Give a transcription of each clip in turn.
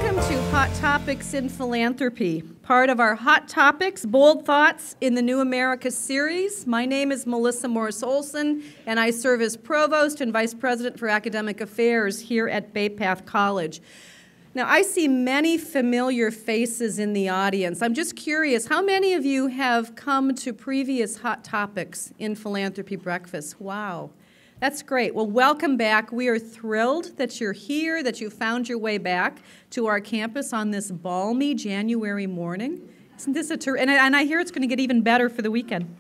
Welcome to Hot Topics in Philanthropy, part of our Hot Topics, Bold Thoughts in the New America series. My name is Melissa Morris-Olson, and I serve as Provost and Vice President for Academic Affairs here at Bay Path College. Now, I see many familiar faces in the audience. I'm just curious, how many of you have come to previous Hot Topics in Philanthropy Breakfast? Wow. That's great. Well, welcome back. We are thrilled that you're here, that you found your way back to our campus on this balmy January morning. Isn't this and I hear it's going to get even better for the weekend.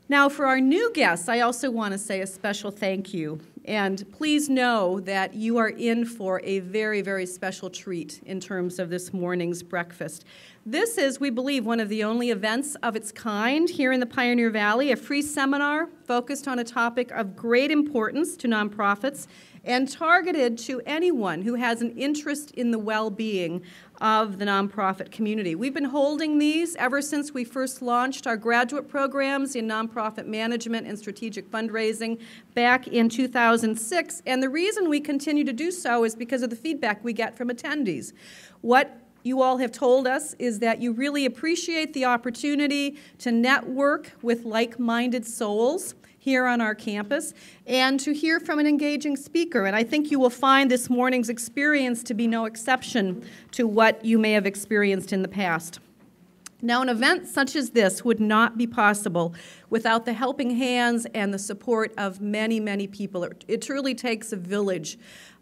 Now, for our new guests, I also want to say a special thank you. And please know that you are in for a very, very special treat in terms of this morning's breakfast. This is, we believe, one of the only events of its kind here in the Pioneer Valley, a free seminar focused on a topic of great importance to nonprofits and targeted to anyone who has an interest in the well-being of the nonprofit community. We've been holding these ever since we first launched our graduate programs in nonprofit management and strategic fundraising back in 2006, and the reason we continue to do so is because of the feedback we get from attendees. What you all have told us is that you really appreciate the opportunity to network with like-minded souls here on our campus and to hear from an engaging speaker. And I think you will find this morning's experience to be no exception to what you may have experienced in the past. Now, an event such as this would not be possible without the helping hands and the support of many, many people. It truly takes a village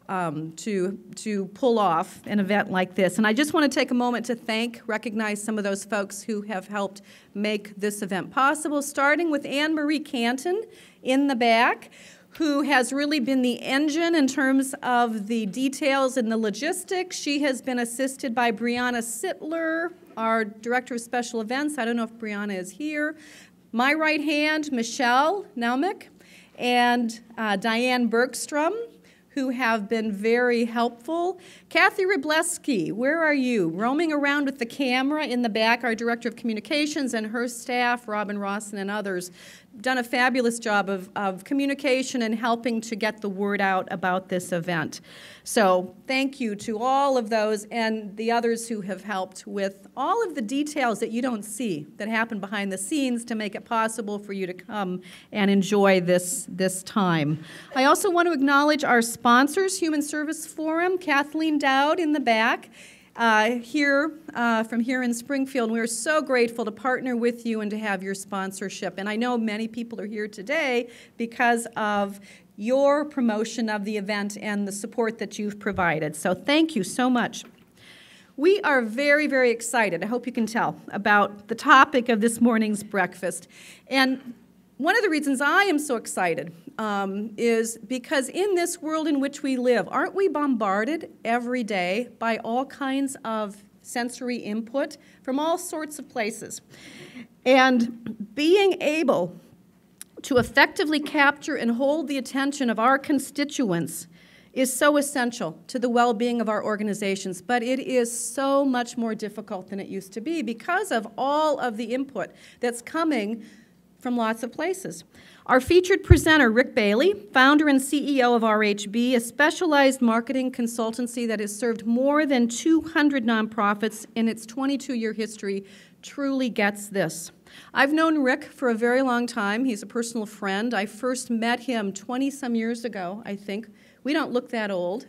to pull off an event like this. And I just want to take a moment to recognize some of those folks who have helped make this event possible, starting with Anne-Marie Canton in the back, who has really been the engine in terms of the details and the logistics. She has been assisted by Brianna Sittler, our Director of Special Events. I don't know if Brianna is here. My right hand, Michelle Naumick, and Diane Bergstrom, who have been very helpful. Kathy Rybleski, where are you? Roaming around with the camera in the back, our Director of Communications and her staff, Robin Rawson and others, done a fabulous job of communication and helping to get the word out about this event. So thank you to all of those and the others who have helped with all of the details that you don't see that happen behind the scenes to make it possible for you to come and enjoy this time. I also want to acknowledge our sponsors, Human Service Forum, Kathleen Dowd in the back, from here in Springfield. We are so grateful to partner with you and to have your sponsorship. And I know many people are here today because of your promotion of the event and the support that you've provided. So thank you so much. We are very, very excited, I hope you can tell, about the topic of this morning's breakfast. And one of the reasons I am so excited is because in this world in which we live, aren't we bombarded every day by all kinds of sensory input from all sorts of places? And being able to effectively capture and hold the attention of our constituents is so essential to the well-being of our organizations, but it is so much more difficult than it used to be because of all of the input that's coming from lots of places. Our featured presenter, Rick Bailey, founder and CEO of RHB, a specialized marketing consultancy that has served more than 200 nonprofits in its 22-year history, truly gets this. I've known Rick for a very long time. He's a personal friend. I first met him 20-some years ago, I think. We don't look that old,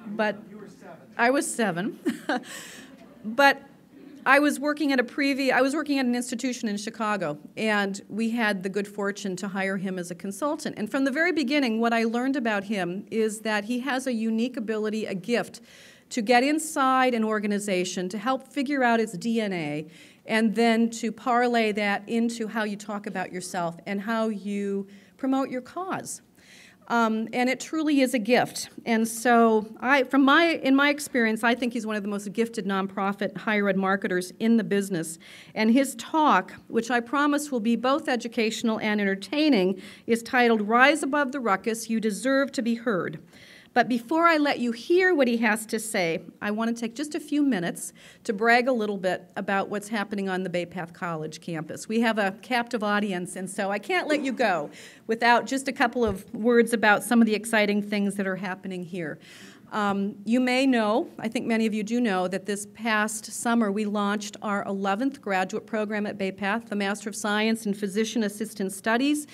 but you were 7. I was 7. But I was working at an institution in Chicago, and we had the good fortune to hire him as a consultant. And from the very beginning, what I learned about him is that he has a unique ability, a gift, to get inside an organization, to help figure out its DNA, and then to parlay that into how you talk about yourself and how you promote your cause. And it truly is a gift. And so in my experience, I think he's one of the most gifted nonprofit higher ed marketers in the business. And his talk, which I promise will be both educational and entertaining, is titled Rise Above the Ruckus, You Deserve to Be Heard. But before I let you hear what he has to say, I want to take just a few minutes to brag a little bit about what's happening on the Bay Path College campus. We have a captive audience, and so I can't let you go without just a couple of words about some of the exciting things that are happening here. You may know, I think many of you do know, that this past summer we launched our 11th graduate program at Bay Path, the Master of Science in Physician Assistant Studies.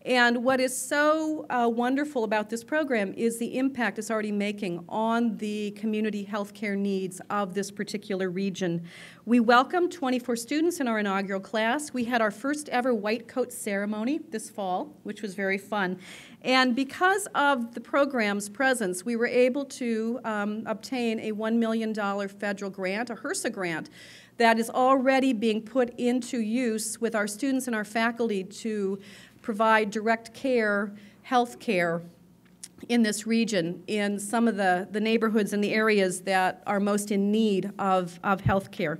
And what is so wonderful about this program is the impact it's already making on the community healthcare needs of this particular region. We welcomed 24 students in our inaugural class. We had our first ever white coat ceremony this fall, which was very fun. And because of the program's presence, we were able to obtain a $1 million federal grant, a HRSA grant, that is already being put into use with our students and our faculty to provide direct care, health care in this region, in some of the neighborhoods and the areas that are most in need of health care.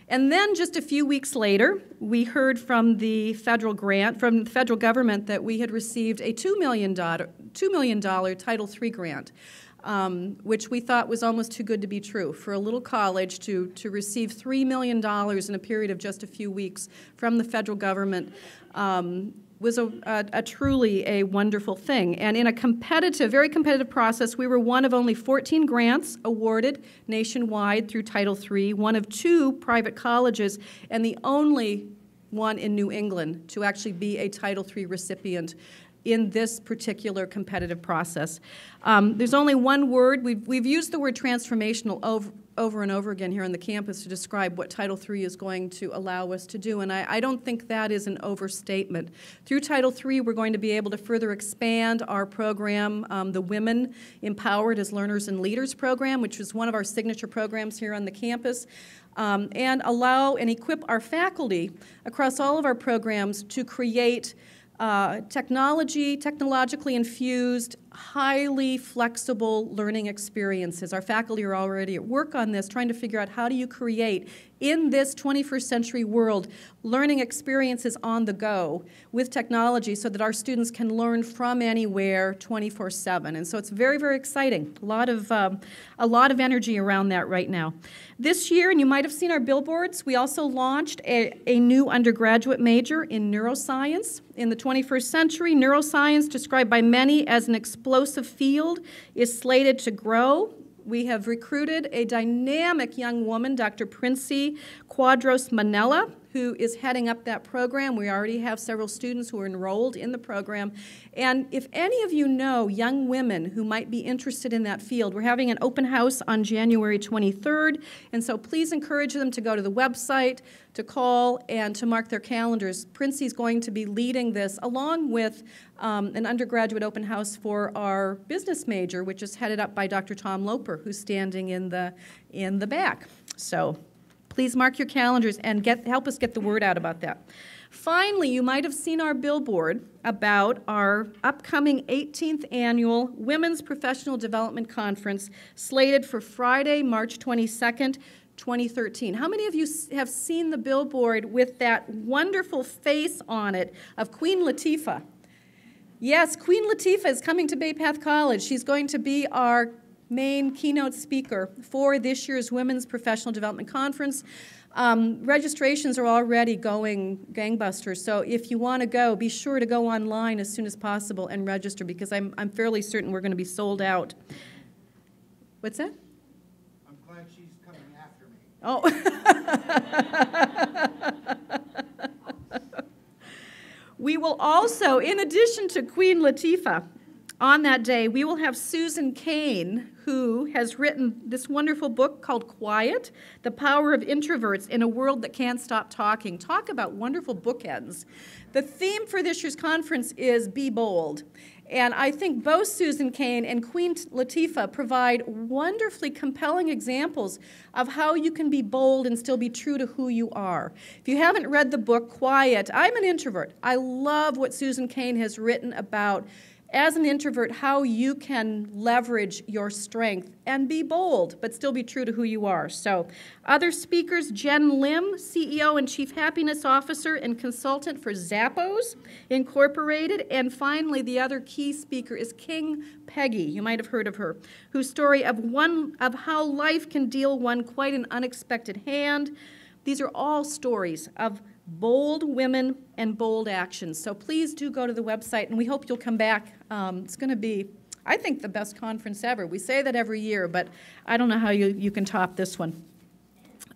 And then just a few weeks later, we heard from the federal grant, from the federal government, that we had received a $2 million Title III grant, which we thought was almost too good to be true. For a little college to receive $3 million in a period of just a few weeks from the federal government was a truly a wonderful thing. And in a competitive, very competitive process, we were one of only 14 grants awarded nationwide through Title III, one of 2 private colleges, and the only one in New England to actually be a Title III recipient in this particular competitive process. There's only one word. We've used the word transformational over and over again here on the campus to describe what Title III is going to allow us to do, and I don't think that is an overstatement. Through Title III, we're going to be able to further expand our program, the Women Empowered as Learners and Leaders program, which is one of our signature programs here on the campus, and allow and equip our faculty across all of our programs to create technologically infused, highly flexible learning experiences. Our faculty are already at work on this, trying to figure out how do you create, in this 21st century world, learning experiences on the go with technology so that our students can learn from anywhere 24/7. And so it's very, very exciting. A lot of energy around that right now. This year, and you might have seen our billboards, we also launched a new undergraduate major in neuroscience. In the 21st century, neuroscience, described by many as an explosive field, is slated to grow. We have recruited a dynamic young woman, Dr. Princey Quadros Manella, who is heading up that program. We already have several students who are enrolled in the program. And if any of you know young women who might be interested in that field, we're having an open house on January 23rd, and so please encourage them to go to the website, to call, and to mark their calendars. Princey's going to be leading this along with an undergraduate open house for our business major, which is headed up by Dr. Tom Loper, who's standing in the back. So please mark your calendars and help us get the word out about that. Finally, you might have seen our billboard about our upcoming 18th annual Women's Professional Development Conference, slated for Friday, March 22nd, 2013. How many of you have seen the billboard with that wonderful face on it of Queen Latifah? Yes, Queen Latifah is coming to Bay Path College. She's going to be our main keynote speaker for this year's Women's Professional Development Conference. Registrations are already going gangbusters, so if you want to go, be sure to go online as soon as possible and register, because I'm fairly certain we're going to be sold out. What's that? I'm glad she's coming after me. Oh. We will also, in addition to Queen Latifah, on that day, we will have Susan Cain, who has written this wonderful book called Quiet, The Power of Introverts in a World That Can't Stop Talking. Talk about wonderful bookends. The theme for this year's conference is Be Bold. And I think both Susan Cain and Queen Latifah provide wonderfully compelling examples of how you can be bold and still be true to who you are. If you haven't read the book Quiet, I'm an introvert. I love what Susan Cain has written about, as an introvert, how you can leverage your strength and be bold, but still be true to who you are. So, other speakers, Jen Lim, CEO and Chief Happiness Officer and Consultant for Zappos Incorporated. And finally, the other key speaker is King Peggy, you might have heard of her, whose story of how life can deal one quite an unexpected hand. These are all stories of bold women and bold actions. So please do go to the website, and we hope you'll come back. It's going to be I think, the best conference ever. We say that every year, but I don't know how you can top this one.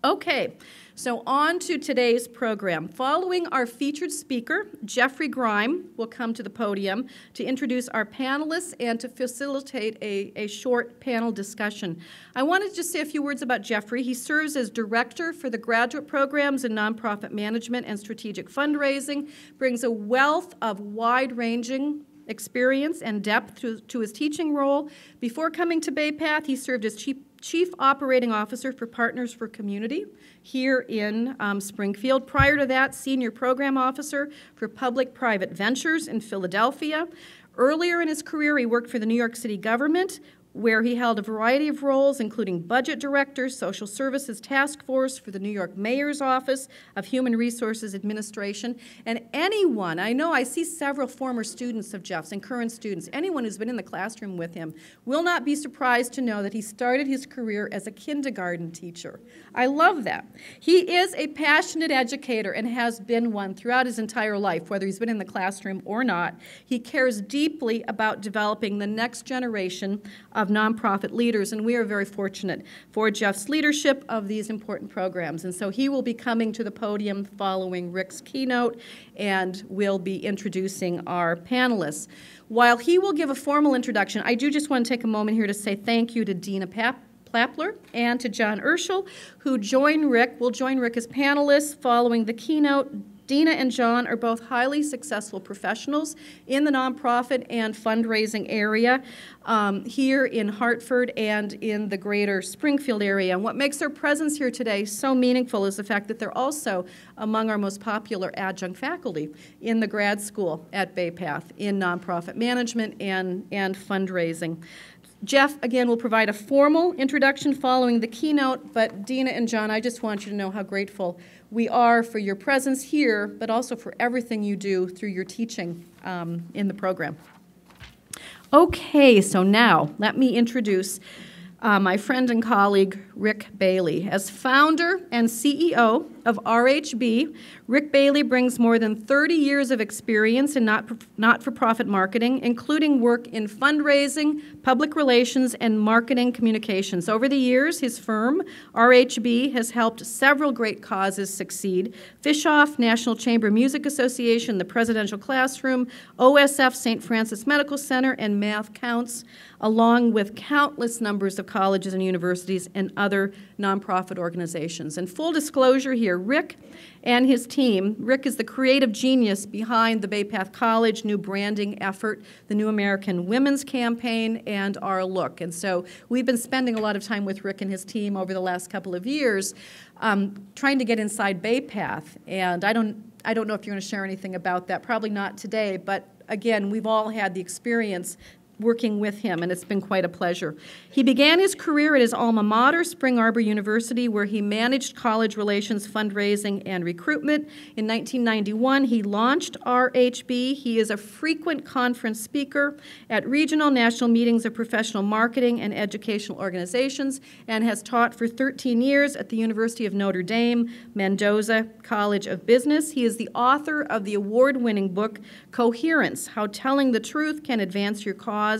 Okay, so on to today's program. Following our featured speaker, Jeffrey Grime will come to the podium to introduce our panelists and to facilitate a short panel discussion. I wanted to just say a few words about Jeffrey. He serves as director for the graduate programs in nonprofit management and strategic fundraising, brings a wealth of wide-ranging experience and depth to his teaching role. Before coming to Bay Path, he served as Chief Operating Officer for Partners for Community here in Springfield. Prior to that, Senior Program Officer for Public-Private Ventures in Philadelphia. Earlier in his career, he worked for the New York City government, where he held a variety of roles, including Budget Director, Social Services Task Force for the New York Mayor's Office of Human Resources Administration. And anyone, I know I see several former students of Jeff's and current students, anyone who's been in the classroom with him will not be surprised to know that he started his career as a kindergarten teacher. I love that. He is a passionate educator and has been one throughout his entire life, whether he's been in the classroom or not. He cares deeply about developing the next generation of nonprofit leaders, and we are very fortunate for Jeff's leadership of these important programs. And so he will be coming to the podium following Rick's keynote, and we'll be introducing our panelists. While he will give a formal introduction, I do just want to take a moment here to say thank you to Dina Plapler and to John Urschel, who will join Rick as panelists following the keynote. Dina and John are both highly successful professionals in the nonprofit and fundraising area here in Hartford and in the greater Springfield area. And what makes their presence here today so meaningful is the fact that they're also among our most popular adjunct faculty in the grad school at Bay Path in nonprofit management and fundraising. Jeff, again, will provide a formal introduction following the keynote, but Dina and John, I just want you to know how grateful we are for your presence here, but also for everything you do through your teaching in the program. Okay, so now let me introduce my friend and colleague, Rick Bailey. As founder and CEO of RHB, Rick Bailey brings more than 30 years of experience in not-for-profit marketing, including work in fundraising, public relations, and marketing communications. Over the years, his firm, RHB, has helped several great causes succeed: Fishoff, National Chamber Music Association, the Presidential Classroom, OSF, St. Francis Medical Center, and Math Counts, along with countless numbers of colleges and universities and other nonprofit organizations. And full disclosure here, Rick and his team, Rick is the creative genius behind the Bay Path College new branding effort, the New American Women's Campaign, and Our Look. And so we've been spending a lot of time with Rick and his team over the last couple of years trying to get inside Bay Path. And I don't know if you're going to share anything about that, probably not today, but again, we've all had the experience working with him, and it's been quite a pleasure. He began his career at his alma mater, Spring Arbor University, where he managed college relations, fundraising, and recruitment. In 1991, he launched RHB. He is a frequent conference speaker at regional national meetings of professional marketing and educational organizations, and has taught for 13 years at the University of Notre Dame, Mendoza College of Business. He is the author of the award-winning book, Coherence: How Telling the Truth Can Advance Your Cause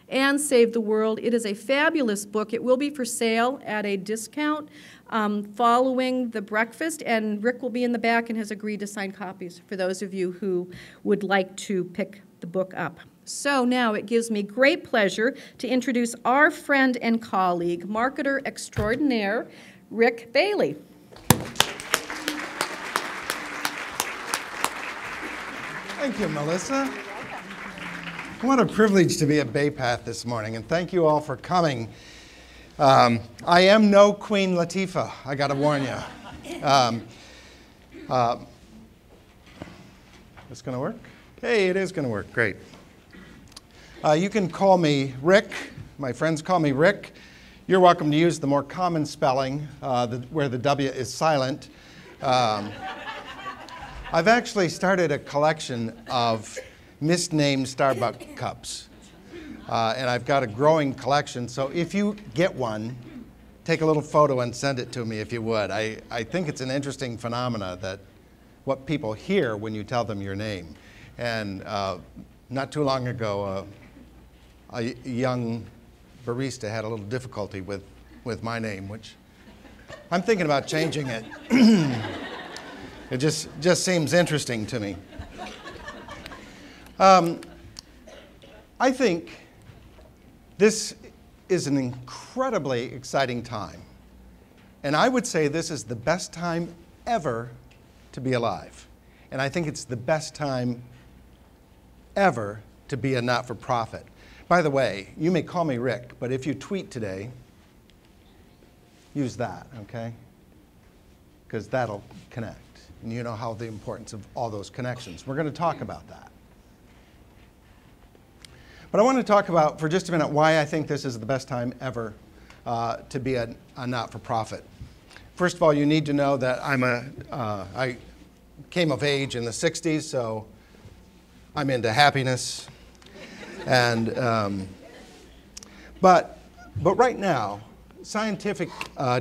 and Save the World. It is a fabulous book. It will be for sale at a discount following the breakfast, and Rick will be in the back and has agreed to sign copies for those of you who would like to pick the book up. So now it gives me great pleasure to introduce our friend and colleague, marketer extraordinaire, Rick Bailey. Thank you, Melissa. What a privilege to be at Bay Path this morning, and thank you all for coming. I am no Queen Latifah, I got to warn you. This going to work? Hey, it is going to work. Great. You can call me Rick. My friends call me Rick. You're welcome to use the more common spelling where the W is silent. I've actually started a collection of misnamed Starbucks cups. And I've got a growing collection, so if you get one, take a little photo and send it to me if you would. I think it's an interesting phenomena that what people hear when you tell them your name. And not too long ago, a young barista had a little difficulty with my name, which I'm thinking about changing it. It just seems interesting to me. I think this is an incredibly exciting time. And I would say this is the best time ever to be alive. And I think it's the best time ever to be a not-for-profit. By the way, you may call me Rick, but if you tweet today, use that, okay? Because that'll connect. And you know how the importance of all those connections. We're going to talk about that. But I want to talk about, for just a minute, why I think this is the best time ever to be a not-for-profit. First of all, you need to know that I came of age in the 60s, so I'm into happiness. And, but right now, scientific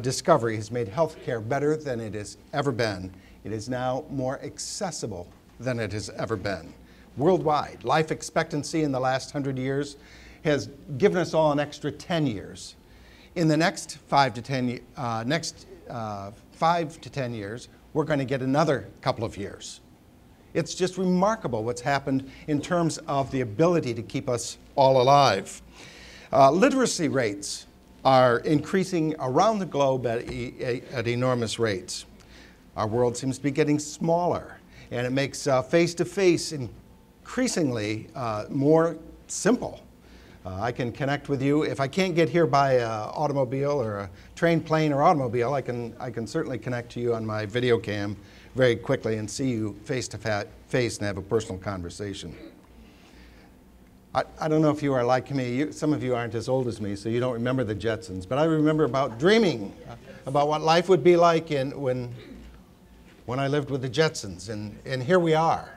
discovery has made healthcare better than it has ever been. It is now more accessible than it has ever been. Worldwide, life expectancy in the last 100 years has given us all an extra 10 years. In the next 5 to 10 years, we're going to get another couple of years. It's just remarkable what's happened in terms of the ability to keep us all alive. Literacy rates are increasing around the globe at enormous rates. Our world seems to be getting smaller, and it makes face-to-face increasingly more simple. I can connect with you. If I can't get here by an automobile or a train, plane, or automobile, I can certainly connect to you on my video cam very quickly and see you face and have a personal conversation. I don't know if you are like me. Some of you aren't as old as me, so you don't remember the Jetsons. But I remember about dreaming about what life would be like when I lived with the Jetsons, and here we are.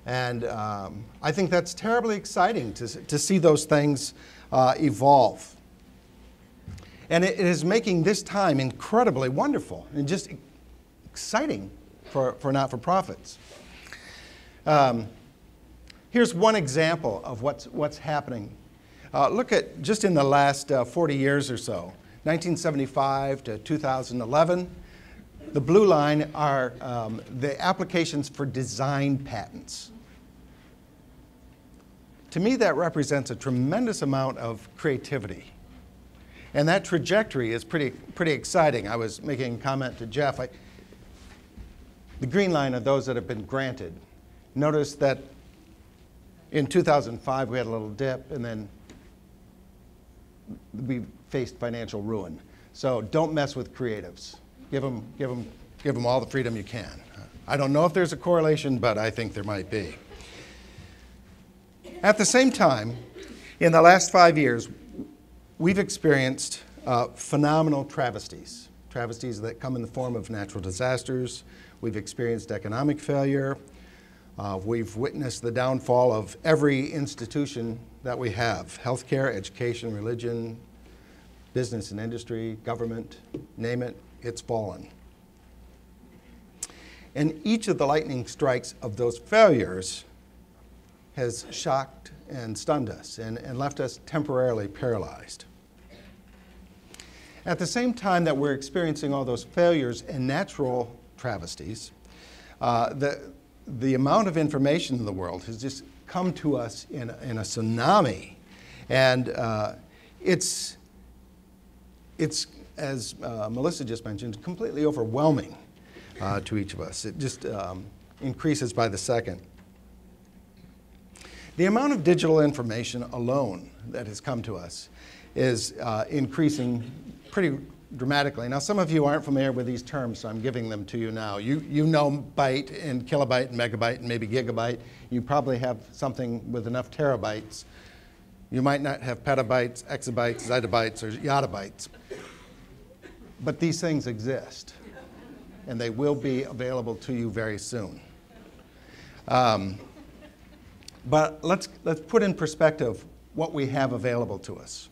And I think that's terribly exciting to see those things evolve. And it is making this time incredibly wonderful and just exciting for not-for-profits. Here's one example of what's happening. Look at just in the last 40 years or so, 1975 to 2011. The blue line are the applications for design patents. To me, that represents a tremendous amount of creativity. And that trajectory is pretty exciting. I was making a comment to Jeff. The green line are those that have been granted. Notice that in 2005, we had a little dip, and then we faced financial ruin. So don't mess with creatives. Give them all the freedom you can. I don't know if there's a correlation, but I think there might be. At the same time, in the last 5 years, we've experienced phenomenal travesties that come in the form of natural disasters. We've experienced economic failure. We've witnessed the downfall of every institution that we have: healthcare, education, religion, business and industry, government, name it, it's fallen. And each of the lightning strikes of those failures has shocked and stunned us and left us temporarily paralyzed. At the same time that we're experiencing all those failures and natural travesties, the amount of information in the world has just come to us in a tsunami. And it's as Melissa just mentioned, completely overwhelming to each of us. It just increases by the second. The amount of digital information alone that has come to us is increasing pretty dramatically. Now, some of you aren't familiar with these terms, so I'm giving them to you now. You know byte and kilobyte and megabyte and maybe gigabyte. You probably have something with enough terabytes. You might not have petabytes, exabytes, zettabytes, or yottabytes. But these things exist, and they will be available to you very soon. But let's put in perspective what we have available to us.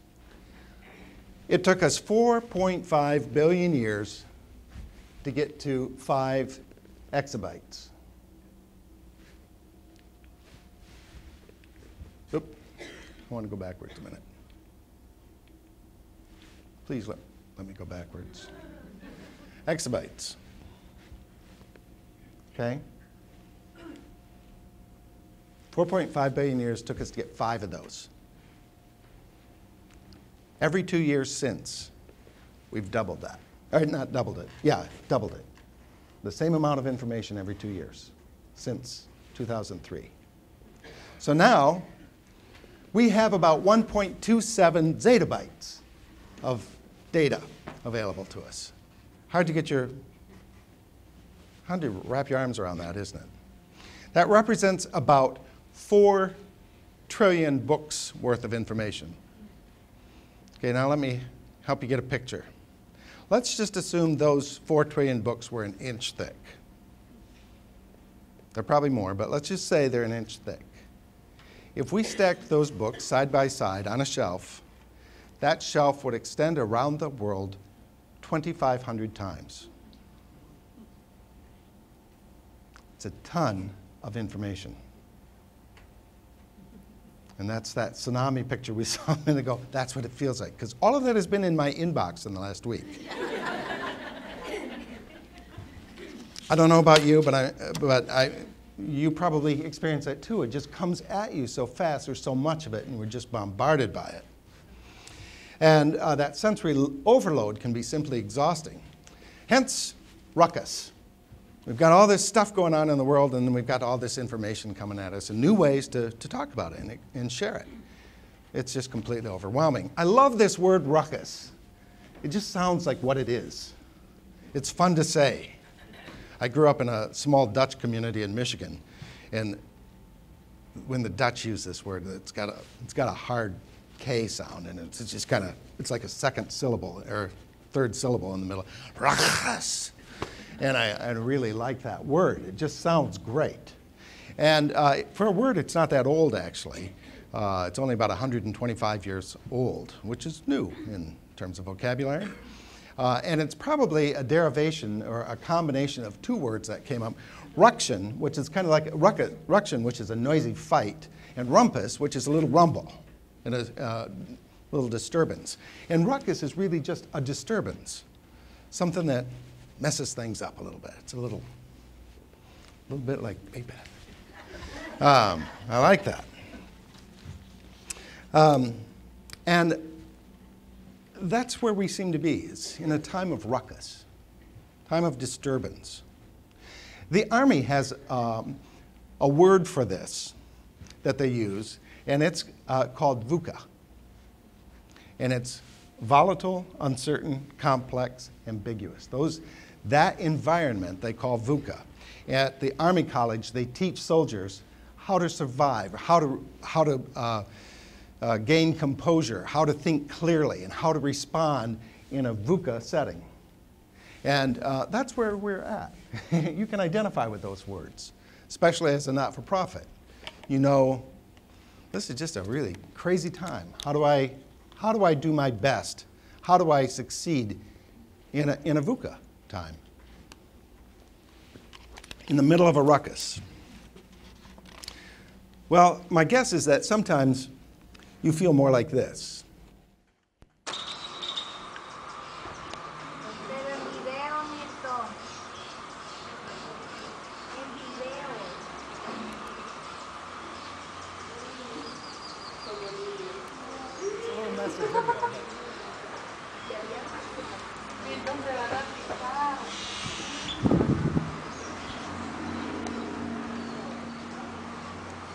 It took us 4.5 billion years to get to 5 exabytes. I want to go backwards a minute. Please let me go backwards. Exabytes. Okay? 4.5 billion years took us to get 5 of those. Every 2 years since, we've doubled that. Or not doubled it. Yeah, doubled it. The same amount of information every 2 years since 2003. So now, we have about 1.27 zettabytes of data available to us. Hard to wrap your arms around that, isn't it? That represents about 4 trillion books worth of information. Okay, now let me help you get a picture. Let's just assume those 4 trillion books were an inch thick. They're probably more, but let's just say they're an inch thick. If we stacked those books side by side on a shelf, that shelf would extend around the world 2,500 times. It's a ton of information. And that's that tsunami picture we saw a minute ago. That's what it feels like, because all of that has been in my inbox in the last week. I don't know about you, but you probably experience that too. It just comes at you so fast. There's so much of it, and we're just bombarded by it. And that sensory overload can be simply exhausting. Hence, Ruckus. We've got all this stuff going on in the world, and then we've got all this information coming at us and new ways to talk about it and share it. It's just completely overwhelming. I love this word ruckus. It just sounds like what it is. It's fun to say. I grew up in a small Dutch community in Michigan, and when the Dutch use this word, it's got a hard K sound, and it's just kind of, it's like a second syllable or third syllable in the middle. Ruckus. And I really like that word. It just sounds great. And for a word, it's not that old, actually. It's only about 125 years old, which is new in terms of vocabulary. And it's probably a derivation or a combination of 2 words that came up. Ruction, which is kind of like ruction, which is a noisy fight, and rumpus, which is a little rumble and a little disturbance. And ruckus is really just a disturbance, something that messes things up a little bit. It's a little bit like I like that. And that's where we seem to be, is in a time of ruckus, time of disturbance. The Army has a word for this that they use, and it's called VUCA. And it's volatile, uncertain, complex, ambiguous. That environment they call VUCA. At the Army College, they teach soldiers how to survive, how to gain composure, how to think clearly, and how to respond in a VUCA setting. And that's where we're at. You can identify with those words, especially as a not-for-profit. You know, this is just a really crazy time. How do I do my best? How do I succeed in a VUCA time? In the middle of a ruckus. Well, my guess is that sometimes you feel more like this.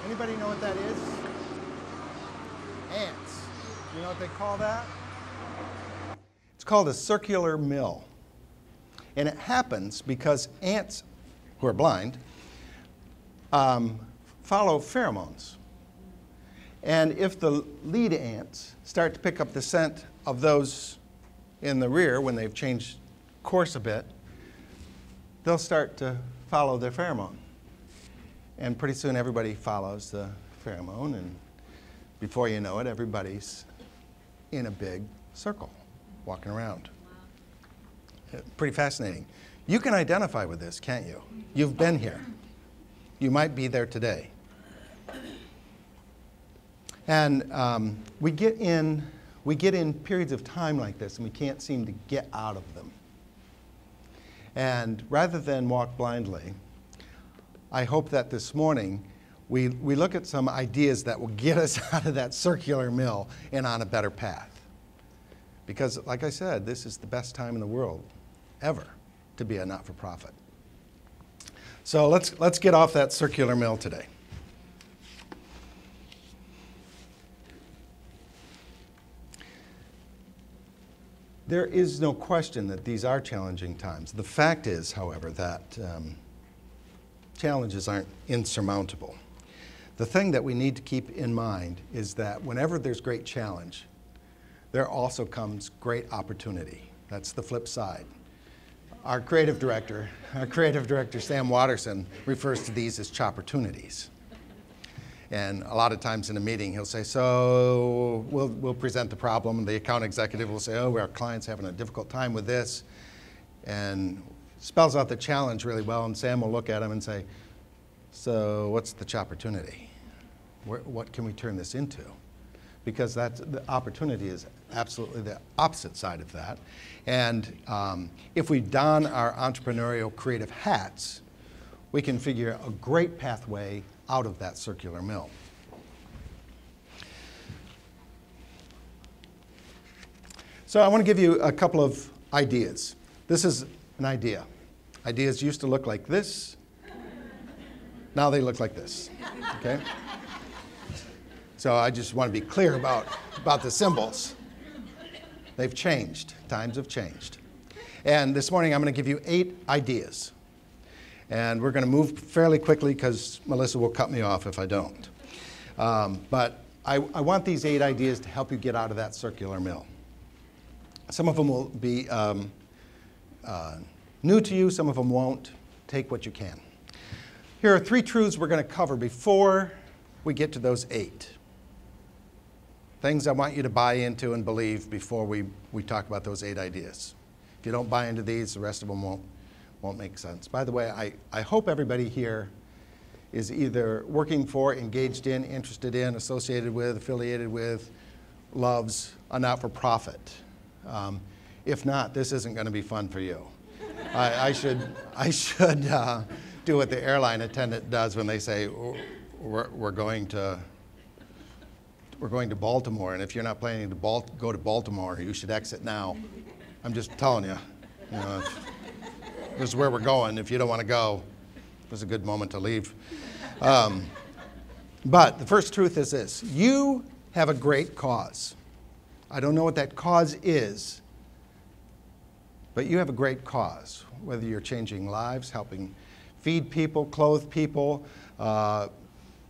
Anybody know what that is? Ants. You know what they call that? It's called a circular mill. And it happens because ants, who are blind, follow pheromones. And if the lead ants start to pick up the scent of those in the rear when they've changed course a bit, they'll start to follow their pheromone. And pretty soon everybody follows the pheromone, and before you know it, everybody's in a big circle, walking around. Pretty fascinating. You can identify with this, can't you? You've been here. You might be there today. And we get in periods of time like this, and we can't seem to get out of them. And rather than walk blindly, I hope that this morning we look at some ideas that will get us out of that circular mill and on a better path. Because, like I said, this is the best time in the world ever to be a not-for-profit. So let's get off that circular mill today. There is no question that these are challenging times. The fact is, however, that challenges aren't insurmountable. The thing that we need to keep in mind is that whenever there's great challenge, there also comes great opportunity. That's the flip side. Our creative director, Sam Watterson, refers to these as chopportunities. And a lot of times in a meeting, he'll say, so we'll present the problem, and the account executive will say, oh, our client's having a difficult time with this, and spells out the challenge really well, and Sam will look at him and say, so what's the chopportunity? What can we turn this into? Because the opportunity is absolutely the opposite side of that. And if we don our entrepreneurial creative hats, we can figure a great pathway out of that circular mill. So I want to give you a couple of ideas. This is an idea. Ideas used to look like this. Now they look like this, okay? So I just want to be clear about the symbols. They've changed. Times have changed. And this morning I'm going to give you 8 ideas. And we're going to move fairly quickly because Melissa will cut me off if I don't. But I want these 8 ideas to help you get out of that circular mill. Some of them will be new to you, some of them won't. Take what you can. Here are 3 truths we're going to cover before we get to those 8. Things I want you to buy into and believe before we talk about those 8 ideas. If you don't buy into these, the rest of them won't make sense. By the way, I hope everybody here is either working for, engaged in, interested in, associated with, affiliated with, loves a not-for-profit. If not, this isn't going to be fun for you. I should do what the airline attendant does when they say, we're going to Baltimore, and if you're not planning to go to Baltimore, you should exit now. I'm just telling you. You know, this is where we're going. If you don't want to go, it's a good moment to leave. But the first truth is this. You have a great cause. I don't know what that cause is, but you have a great cause. Whether you're changing lives, helping feed people, clothe people,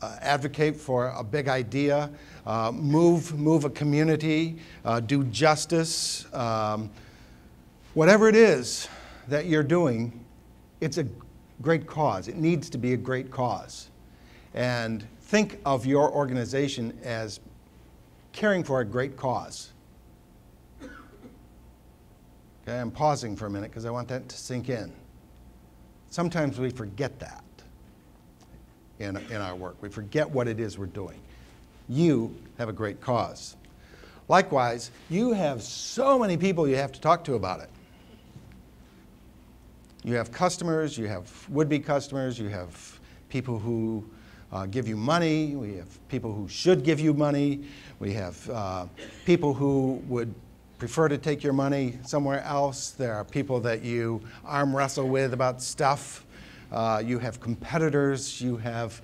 advocate for a big idea, move a community, do justice, whatever it is that you're doing, it's a great cause. It needs to be a great cause. And think of your organization as caring for a great cause. Okay, I'm pausing for a minute because I want that to sink in. Sometimes we forget that in our work. We forget what it is we're doing. You have a great cause. Likewise, you have so many people you have to talk to about it. You have customers, you have would-be customers, you have people who give you money, we have people who should give you money, we have people who would prefer to take your money somewhere else. There are people that you arm wrestle with about stuff. You have competitors, you have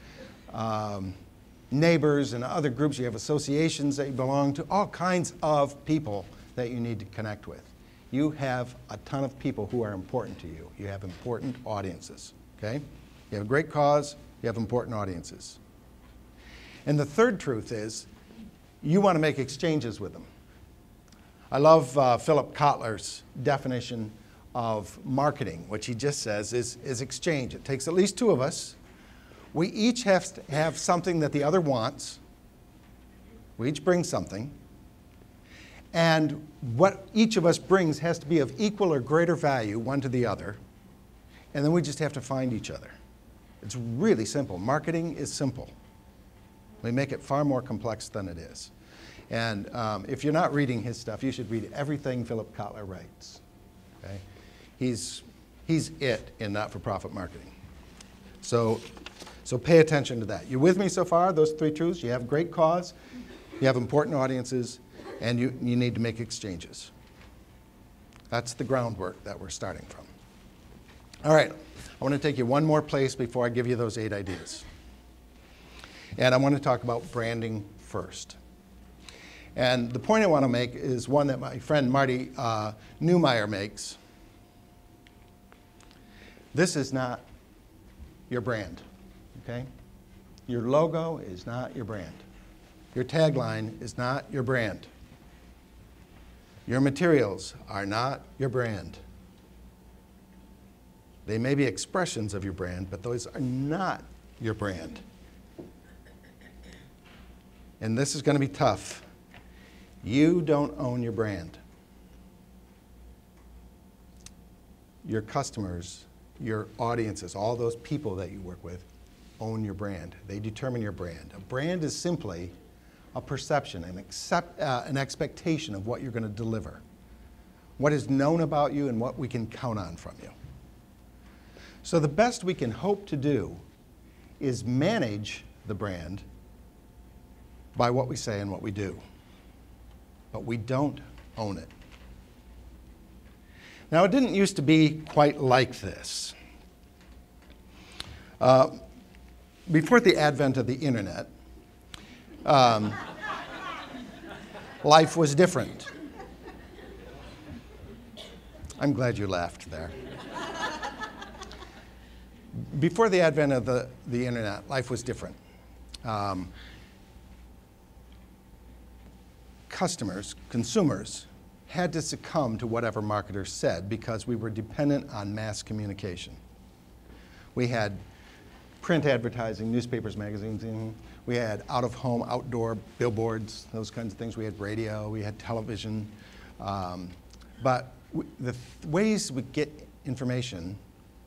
neighbors and other groups, you have associations that you belong to, all kinds of people that you need to connect with. You have a ton of people who are important to you. You have important audiences, okay? You have a great cause, you have important audiences. And the third truth is, you want to make exchanges with them. I love Philip Kotler's definition of marketing, which he just says is exchange. It takes at least 2 of us. We each have to have something that the other wants. We each bring something. And what each of us brings has to be of equal or greater value one to the other. And then we just have to find each other. It's really simple. Marketing is simple. We make it far more complex than it is. And if you're not reading his stuff, you should read everything Philip Kotler writes. Okay? He's it in not-for-profit marketing. So pay attention to that. You with me so far, those three truths? You have great cause, you have important audiences, and you need to make exchanges. That's the groundwork that we're starting from. All right, I want to take you one more place before I give you those 8 ideas. And I want to talk about branding first. And the point I want to make is one that my friend Marty Neumeyer makes. This is not your brand, okay? Your logo is not your brand. Your tagline is not your brand. Your materials are not your brand. They may be expressions of your brand, but those are not your brand. And this is going to be tough. You don't own your brand. Your customers, your audiences, all those people that you work with own your brand. They determine your brand. A brand is simply a perception, an expectation of what you're going to deliver, what is known about you and what we can count on from you. So the best we can hope to do is manage the brand by what we say and what we do. But we don't own it. Now, it didn't used to be quite like this. Before the advent of the internet, life was different. I'm glad you laughed there. Before the advent of the internet, life was different. Consumers, had to succumb to whatever marketers said because we were dependent on mass communication. We had print advertising, newspapers, magazines. We had out-of-home, outdoor billboards, those kinds of things. We had radio, we had television. But the ways we get information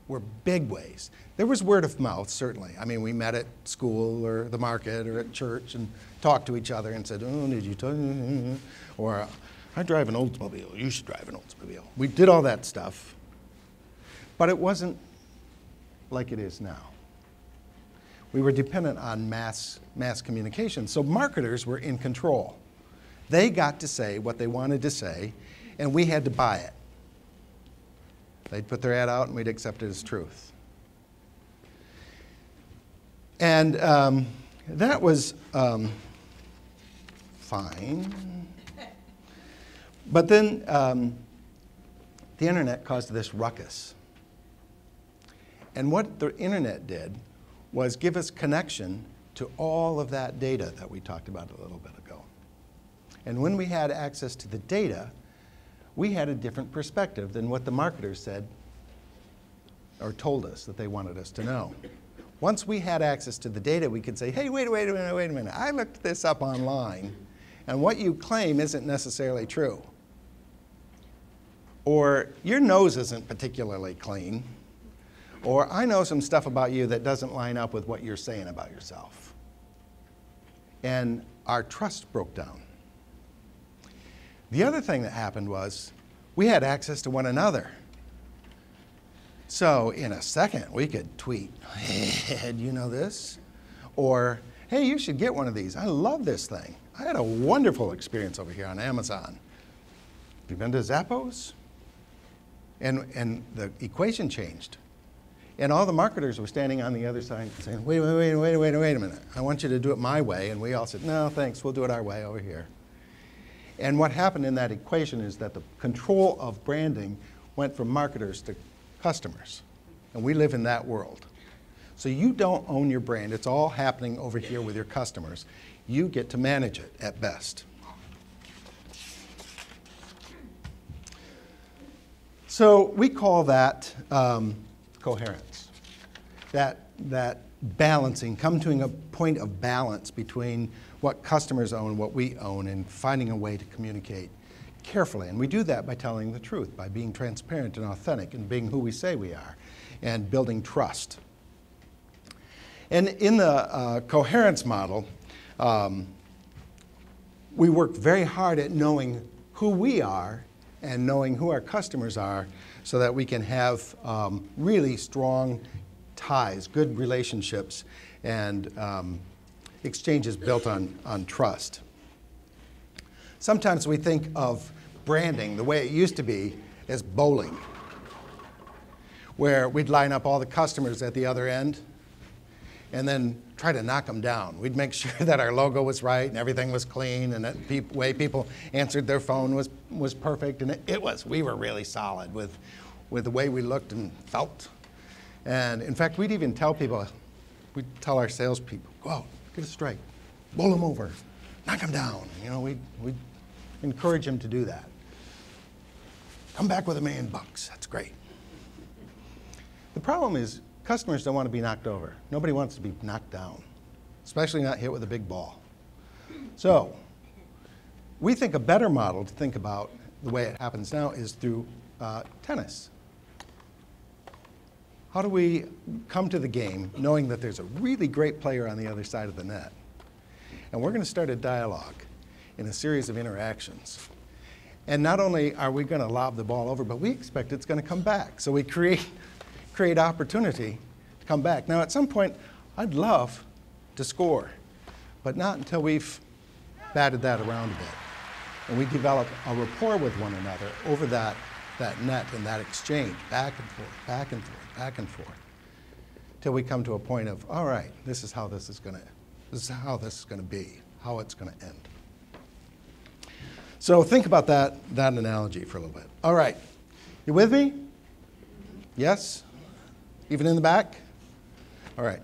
were big ways. There was word of mouth, certainly. I mean, we met at school or the market or at church and talked to each other and said, oh, did you tell me? Or, I drive an Oldsmobile, you should drive an Oldsmobile. We did all that stuff, but it wasn't like it is now. We were dependent on mass communication, so marketers were in control. They got to say what they wanted to say, and we had to buy it. They'd put their ad out, and we'd accept it as truth. And that was fine. But then the internet caused this ruckus. And what the internet did was give us connection to all of that data that we talked about a little bit ago. And when we had access to the data, we had a different perspective than what the marketers said or told us that they wanted us to know. Once we had access to the data, we could say, hey, wait a minute. I looked this up online, and what you claim isn't necessarily true. Or your nose isn't particularly clean. Or I know some stuff about you that doesn't line up with what you're saying about yourself. And our trust broke down. The other thing that happened was we had access to one another. So in a second, we could tweet, hey, do you know this? Or, hey, you should get one of these. I love this thing. I had a wonderful experience over here on Amazon. Have you been to Zappos? And the equation changed. And all the marketers were standing on the other side saying, wait a minute. I want you to do it my way. And we all said, no, thanks. We'll do it our way over here. And what happened in that equation is that the control of branding went from marketers to customers. And we live in that world. So you don't own your brand. It's all happening over here with your customers. You get to manage it at best. So we call that coherence. That balancing, come to a point of balance between what customers own, what we own, and finding a way to communicate carefully. And we do that by telling the truth, by being transparent and authentic and being who we say we are, and building trust. And in the coherence model, We work very hard at knowing who we are and knowing who our customers are so that we can have really strong ties, good relationships, and exchanges built on trust. Sometimes we think of branding the way it used to be as bowling, where we'd line up all the customers at the other end and then try to knock them down. We'd make sure that our logo was right and everything was clean and that the way people answered their phone was perfect, and it was. We were really solid with the way we looked and felt. And in fact, we'd even tell people, we'd tell our salespeople, go out, get a strike, bowl them over, knock them down. You know, we'd encourage them to do that. Come back with $1 million, that's great. The problem is customers don't want to be knocked over. Nobody wants to be knocked down, especially not hit with a big ball. So we think a better model to think about the way it happens now is through tennis. How do we come to the game knowing that there's a really great player on the other side of the net? And we're going to start a dialogue in a series of interactions. And not only are we going to lob the ball over, but we expect it's going to come back. So we create opportunity to come back. Now, at some point, I'd love to score, but not until we've batted that around a bit. And we develop a rapport with one another over that net and that exchange, back and forth, back and forth, back and forth, till we come to a point of, all right, this is how this is going to be, how it's going to end. So think about that analogy for a little bit. All right, you with me? Yes? Even in the back? All right.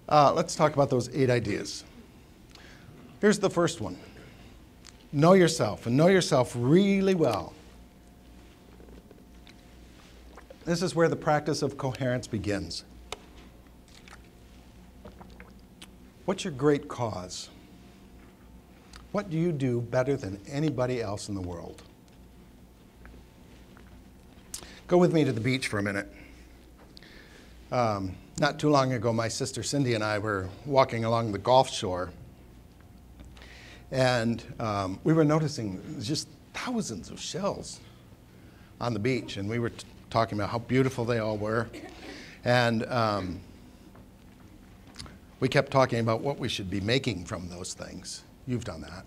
Let's talk about those 8 ideas. Here's the first one. Know yourself, and know yourself really well. This is where the practice of coherence begins. What's your great cause? What do you do better than anybody else in the world? Go with me to the beach for a minute. Not too long ago, my sister Cindy and I were walking along the Gulf Shore, and we were noticing just thousands of shells on the beach, and we were talking about how beautiful they all were. And we kept talking about what we should be making from those things. You've done that.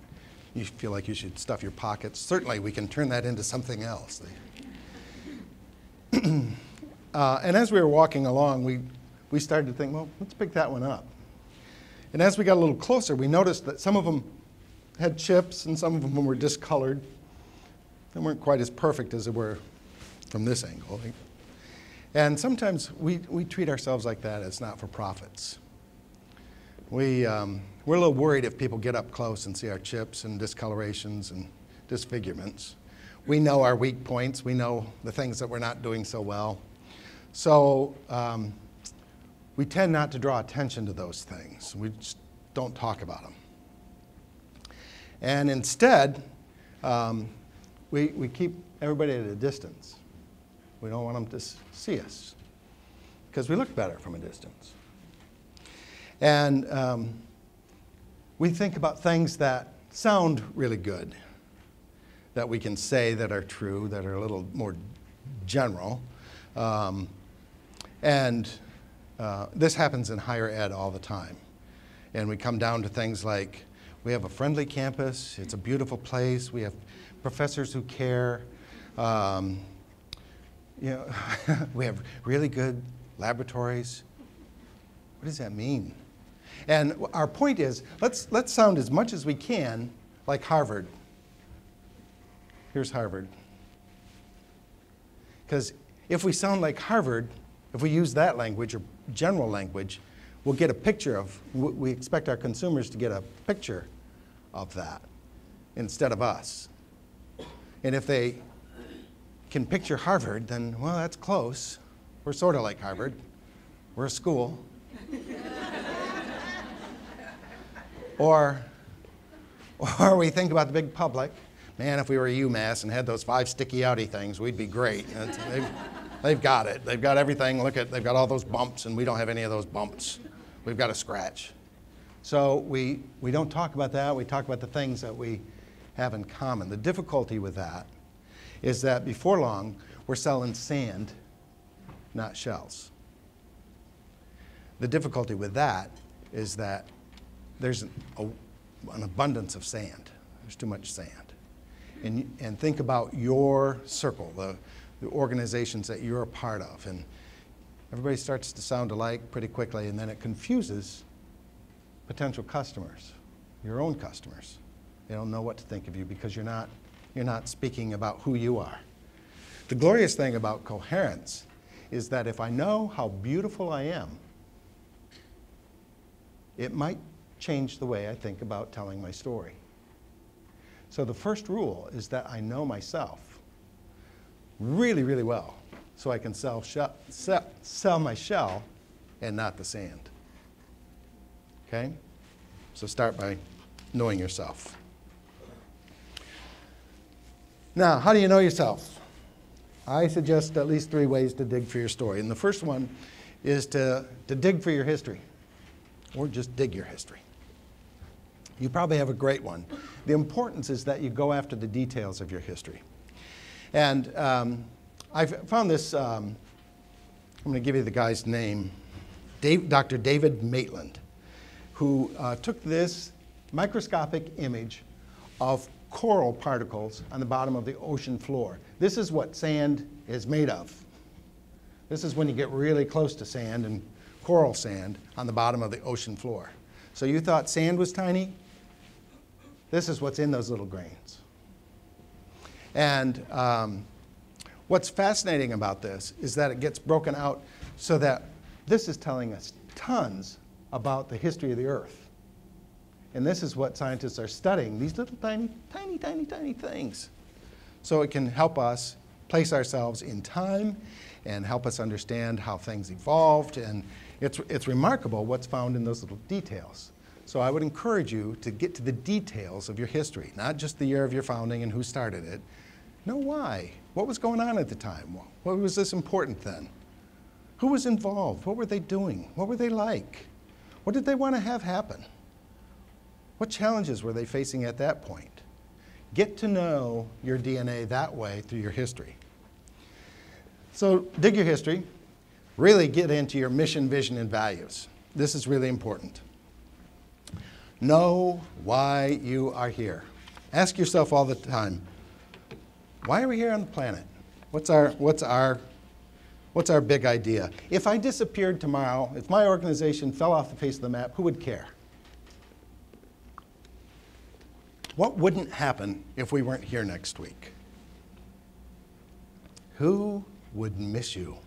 You feel like you should stuff your pockets. Certainly, we can turn that into something else. And as we were walking along, we started to think, well, let's pick that one up. And as we got a little closer, we noticed that some of them had chips and some of them were discolored. They weren't quite as perfect as they were from this angle. And sometimes we treat ourselves like that as not-for-profits. We're a little worried if people get up close and see our chips and discolorations and disfigurements. We know our weak points. We know the things that we're not doing so well. So we tend not to draw attention to those things. We just don't talk about them. And instead, we keep everybody at a distance. We don't want them to see us because we look better from a distance. And we think about things that sound really good, that we can say that are true, that are a little more general. This happens in higher ed all the time. And we come down to things like, we have a friendly campus, it's a beautiful place, we have professors who care, we have really good laboratories. What does that mean? And our point is, let's sound as much as we can like Harvard. Here's Harvard. Because if we sound like Harvard, if we use that language or general language, we'll get a picture of, we expect our consumers to get a picture of that instead of us. And if they can picture Harvard, then, well, that's close. We're sort of like Harvard. We're a school. Or we think about the big public. Man, if we were UMass and had those 5 sticky outy things, we'd be great. They've got it. They've got everything. Look at, they've got all those bumps, and we don't have any of those bumps. We've got a scratch. So we don't talk about that. We talk about the things that we have in common. The difficulty with that is that before long, we're selling sand, not shells. The difficulty with that is that there's an abundance of sand. There's too much sand. And think about your circle, the organizations that you're a part of. And everybody starts to sound alike pretty quickly, and then it confuses potential customers, your own customers. They don't know what to think of you because you're not speaking about who you are. The glorious thing about coherence is that if I know how beautiful I am, it might change the way I think about telling my story. So the first rule is that I know myself really, really well, so I can sell my shell and not the sand. Okay? So start by knowing yourself. Now, how do you know yourself? I suggest at least 3 ways to dig for your story. And the first one is to dig for your history, or just dig your history. You probably have a great one. The importance is that you go after the details of your history. And I've found this, I'm going to give you the guy's name, Dr. David Maitland, who took this microscopic image of coral particles on the bottom of the ocean floor. This is what sand is made of. This is when you get really close to sand and coral sand on the bottom of the ocean floor. So you thought sand was tiny? This is what's in those little grains. And what's fascinating about this is that it gets broken out so that this is telling us tons about the history of the Earth. And this is what scientists are studying, these little tiny, tiny, tiny, tiny things. So it can help us place ourselves in time and help us understand how things evolved. And it's remarkable what's found in those little details. So I would encourage you to get to the details of your history, not just the year of your founding and who started it. Know why. What was going on at the time? What was this important then? Who was involved? What were they doing? What were they like? What did they want to have happen? What challenges were they facing at that point? Get to know your DNA that way through your history. So dig your history. Really get into your mission, vision, and values. This is really important. Know why you are here. Ask yourself all the time, why are we here on the planet? What's our big idea? If I disappeared tomorrow, if my organization fell off the face of the map, who would care? What wouldn't happen if we weren't here next week? Who would miss you?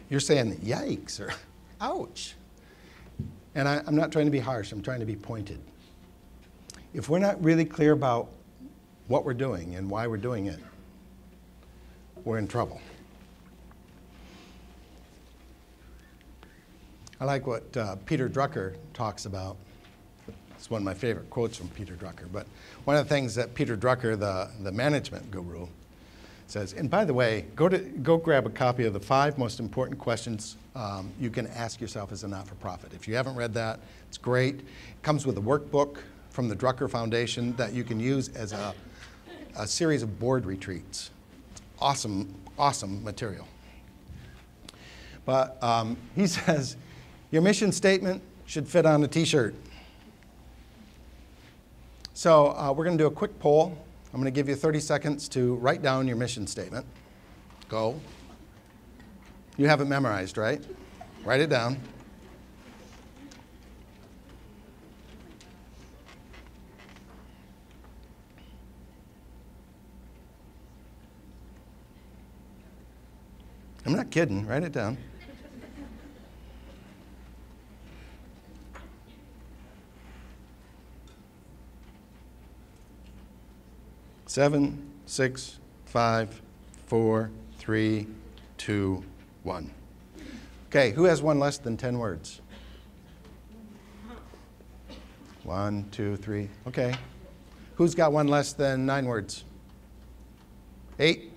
You're saying, yikes, or ouch. And I'm not trying to be harsh, I'm trying to be pointed. If we're not really clear about what we're doing and why we're doing it, we're in trouble. I like what Peter Drucker talks about. It's one of my favorite quotes from Peter Drucker. But one of the things that Peter Drucker, the management guru, says, and by the way, go grab a copy of the 5 most important questions you can ask yourself as a not-for-profit. If you haven't read that, it's great. It comes with a workbook from the Drucker Foundation that you can use as a series of board retreats. It's awesome, awesome material. But he says, your mission statement should fit on a t-shirt. So we're going to do a quick poll. I'm going to give you 30 seconds to write down your mission statement. Go. You have it memorized, right? Write it down. I'm not kidding. Write it down. Seven, 6, 5, 4, 3, 2, 1. Okay, who has one less than 10 words? 1, 2, 3. Okay. Who's got one less than 9 words? 8?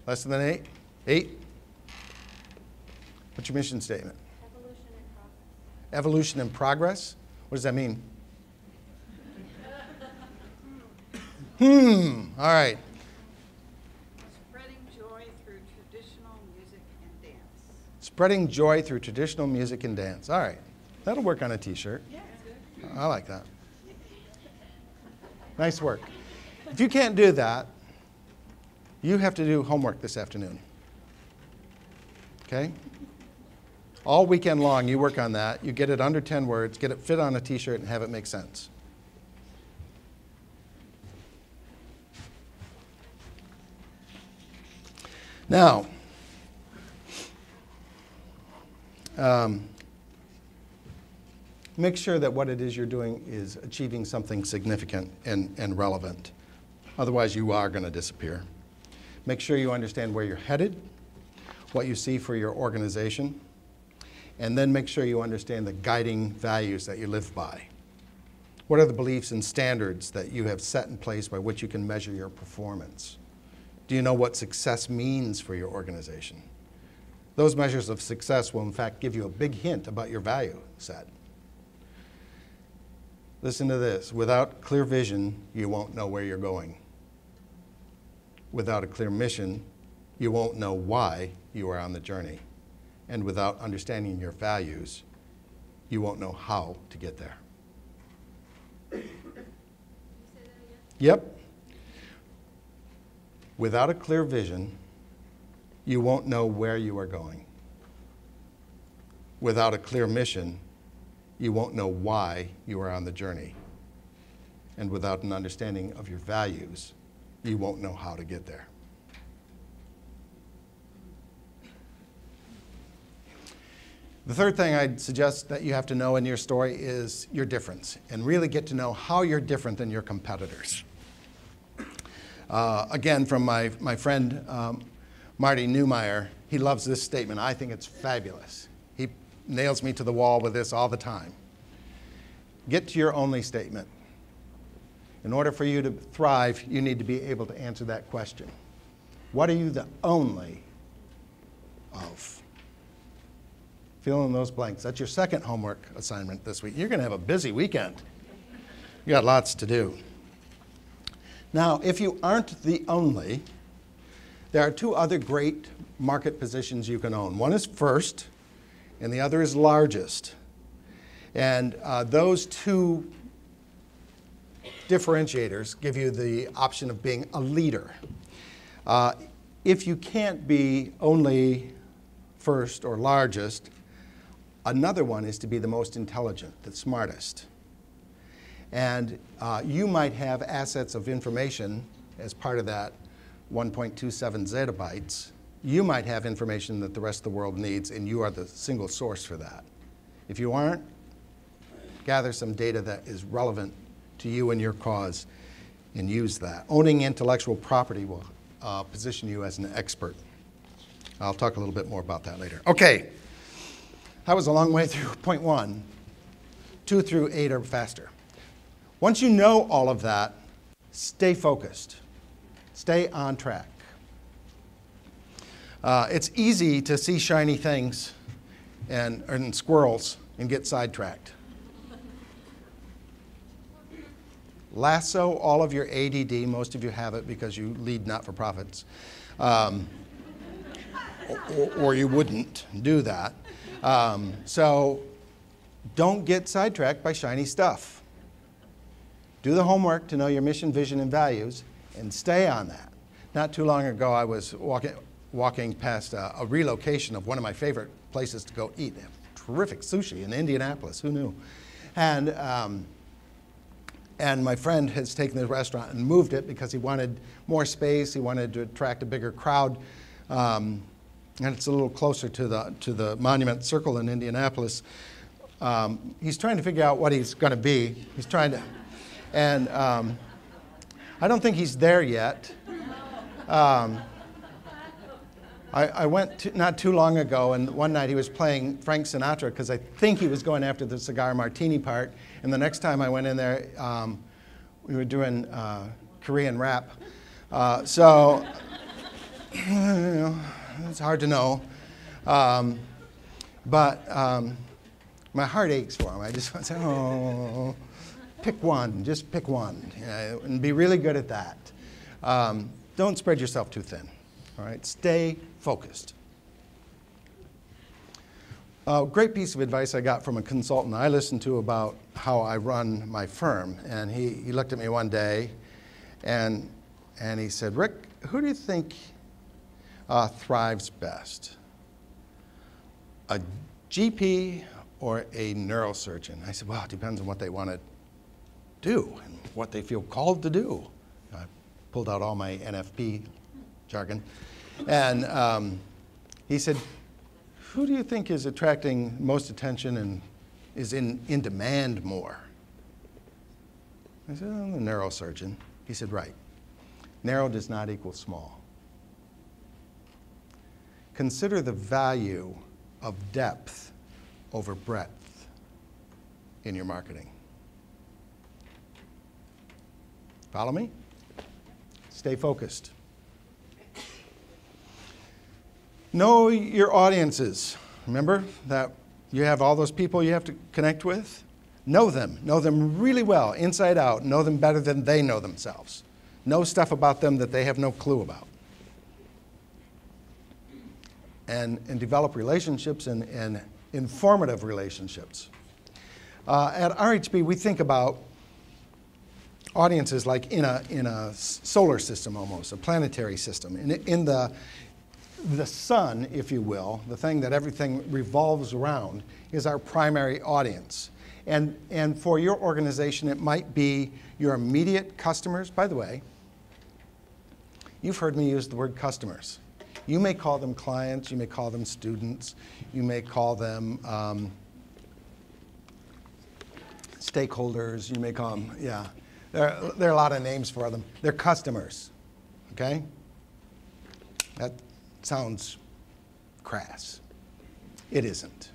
Less than 8? 8? What's your mission statement? Evolution Evolution and progress. What does that mean? All right. Spreading joy through traditional music and dance. Spreading joy through traditional music and dance. All right. That'll work on a t-shirt. Yeah. I like that. Nice work. If you can't do that, you have to do homework this afternoon. Okay? All weekend long, you work on that. You get it under 10 words, get it fit on a t-shirt, and have it make sense. Now, make sure that what it is you're doing is achieving something significant and relevant. Otherwise, you are going to disappear. Make sure you understand where you're headed, what you see for your organization, and then make sure you understand the guiding values that you live by. What are the beliefs and standards that you have set in place by which you can measure your performance? Do you know what success means for your organization? Those measures of success will, in fact, give you a big hint about your value set. Listen to this. Without clear vision, you won't know where you're going. Without a clear mission, you won't know why you are on the journey. And without understanding your values, you won't know how to get there. Can you say that again? Yep. Without a clear vision, you won't know where you are going. Without a clear mission, you won't know why you are on the journey. And without an understanding of your values, you won't know how to get there. The third thing I'd suggest that you have to know in your story is your difference, and really get to know how you're different than your competitors. Again, from my friend Marty Neumeier, he loves this statement. I think it's fabulous. He nails me to the wall with this all the time. Get to your only statement. In order for you to thrive, you need to be able to answer that question. What are you the only of? Fill in those blanks. That's your second homework assignment this week. You're going to have a busy weekend. You got lots to do. Now, if you aren't the only, there are two other great market positions you can own. One is first, and the other is largest. And those two differentiators give you the option of being a leader. If you can't be only first or largest, another one is to be the most intelligent, the smartest. And you might have assets of information as part of that 1.27 zettabytes. You might have information that the rest of the world needs, and you are the single source for that. If you aren't, gather some data that is relevant to you and your cause and use that. Owning intellectual property will position you as an expert. I'll talk a little bit more about that later. Okay, that was a long way through point 1. 2 through 8 are faster. Once you know all of that, stay focused. Stay on track. It's easy to see shiny things and squirrels and get sidetracked. Lasso all of your ADD. Most of you have it because you lead not-for-profits. Or you wouldn't do that. So don't get sidetracked by shiny stuff. Do the homework to know your mission, vision, and values, and stay on that. Not too long ago, I was walking past a relocation of one of my favorite places to go eat. They have terrific sushi in Indianapolis. Who knew? And my friend has taken the restaurant and moved it because he wanted more space. He wanted to attract a bigger crowd. And it's a little closer to the Monument Circle in Indianapolis. He's trying to figure out what he's going to be. He's trying to, and I don't think he's there yet. I went not too long ago, and one night he was playing Frank Sinatra because I think he was going after the cigar martini part. And the next time I went in there, we were doing Korean rap. So you know, it's hard to know. But My heart aches for them. I just want to say, oh, pick one, just pick one, and be really good at that. Don't spread yourself too thin, all right? Stay focused. A great piece of advice I got from a consultant I listened to about how I run my firm, and he looked at me one day, and he said, Rick, who do you think thrives best? A GP or a neurosurgeon? I said, well, it depends on what they want to do and what they feel called to do. I pulled out all my NFP jargon. And he said, who do you think is attracting most attention and is in demand more? I said, oh, the neurosurgeon. He said, right. Narrow does not equal small. Consider the value of depth over breadth in your marketing. Follow me? Stay focused. Know your audiences. Remember that you have all those people you have to connect with? Know them. Know them really well, inside out. Know them better than they know themselves. Know stuff about them that they have no clue about. And develop relationships and informative relationships. At RHB, we think about audiences like in a solar system almost, a planetary system. In the sun, if you will, the thing that everything revolves around, is our primary audience. And for your organization, it might be your immediate customers. By the way, you've heard me use the word customers. You may call them clients, you may call them students, you may call them stakeholders, you may call them, yeah. There are a lot of names for them. They're customers, okay? That sounds crass. It isn't.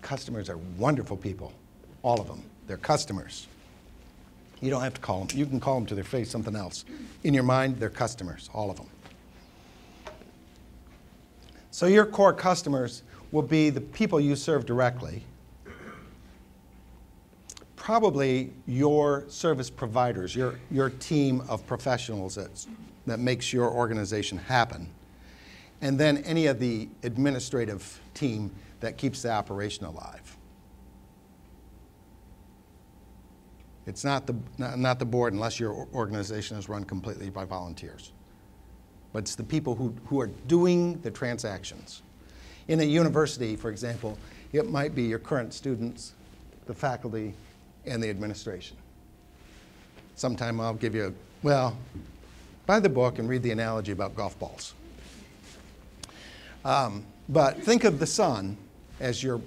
Customers are wonderful people, all of them. They're customers. You don't have to call them. You can call them to their face something else. In your mind, they're customers, all of them. So your core customers will be the people you serve directly, probably your service providers, your team of professionals that makes your organization happen, and then any of the administrative team that keeps the operation alive. It's not the board unless your organization is run completely by volunteers. But it's the people who are doing the transactions. In a university, for example, it might be your current students, the faculty, and the administration. Sometime I'll give you, well, buy the book and read the analogy about golf balls. But think of the sun as your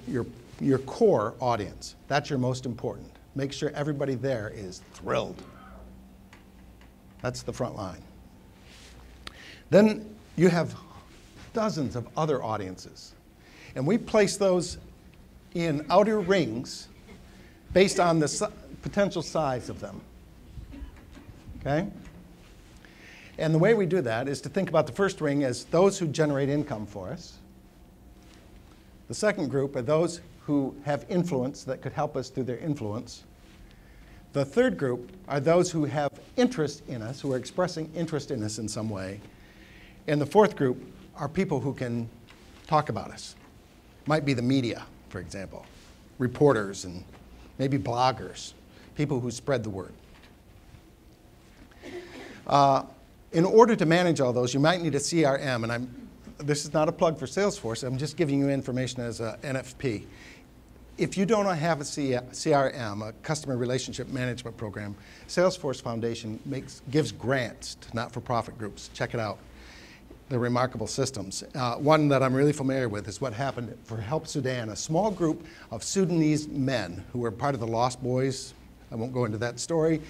core audience. That's your most important. Make sure everybody there is thrilled. That's the front line. Then you have dozens of other audiences. And we place those in outer rings based on the potential size of them. Okay? And the way we do that is to think about the first ring as those who generate income for us. The second group are those who have influence that could help us through their influence. The third group are those who have interest in us, who are expressing interest in us in some way. And the fourth group are people who can talk about us. Might be the media, for example, reporters and maybe bloggers, people who spread the word. In order to manage all those, you might need a CRM, and this is not a plug for Salesforce, I'm just giving you information as an NFP. If you don't have a CRM, a customer relationship management program, Salesforce Foundation gives grants to not-for-profit groups. Check it out. They're remarkable systems. One that I'm really familiar with is what happened for Help Sudan, a small group of Sudanese men who were part of the Lost Boys. I won't go into that story,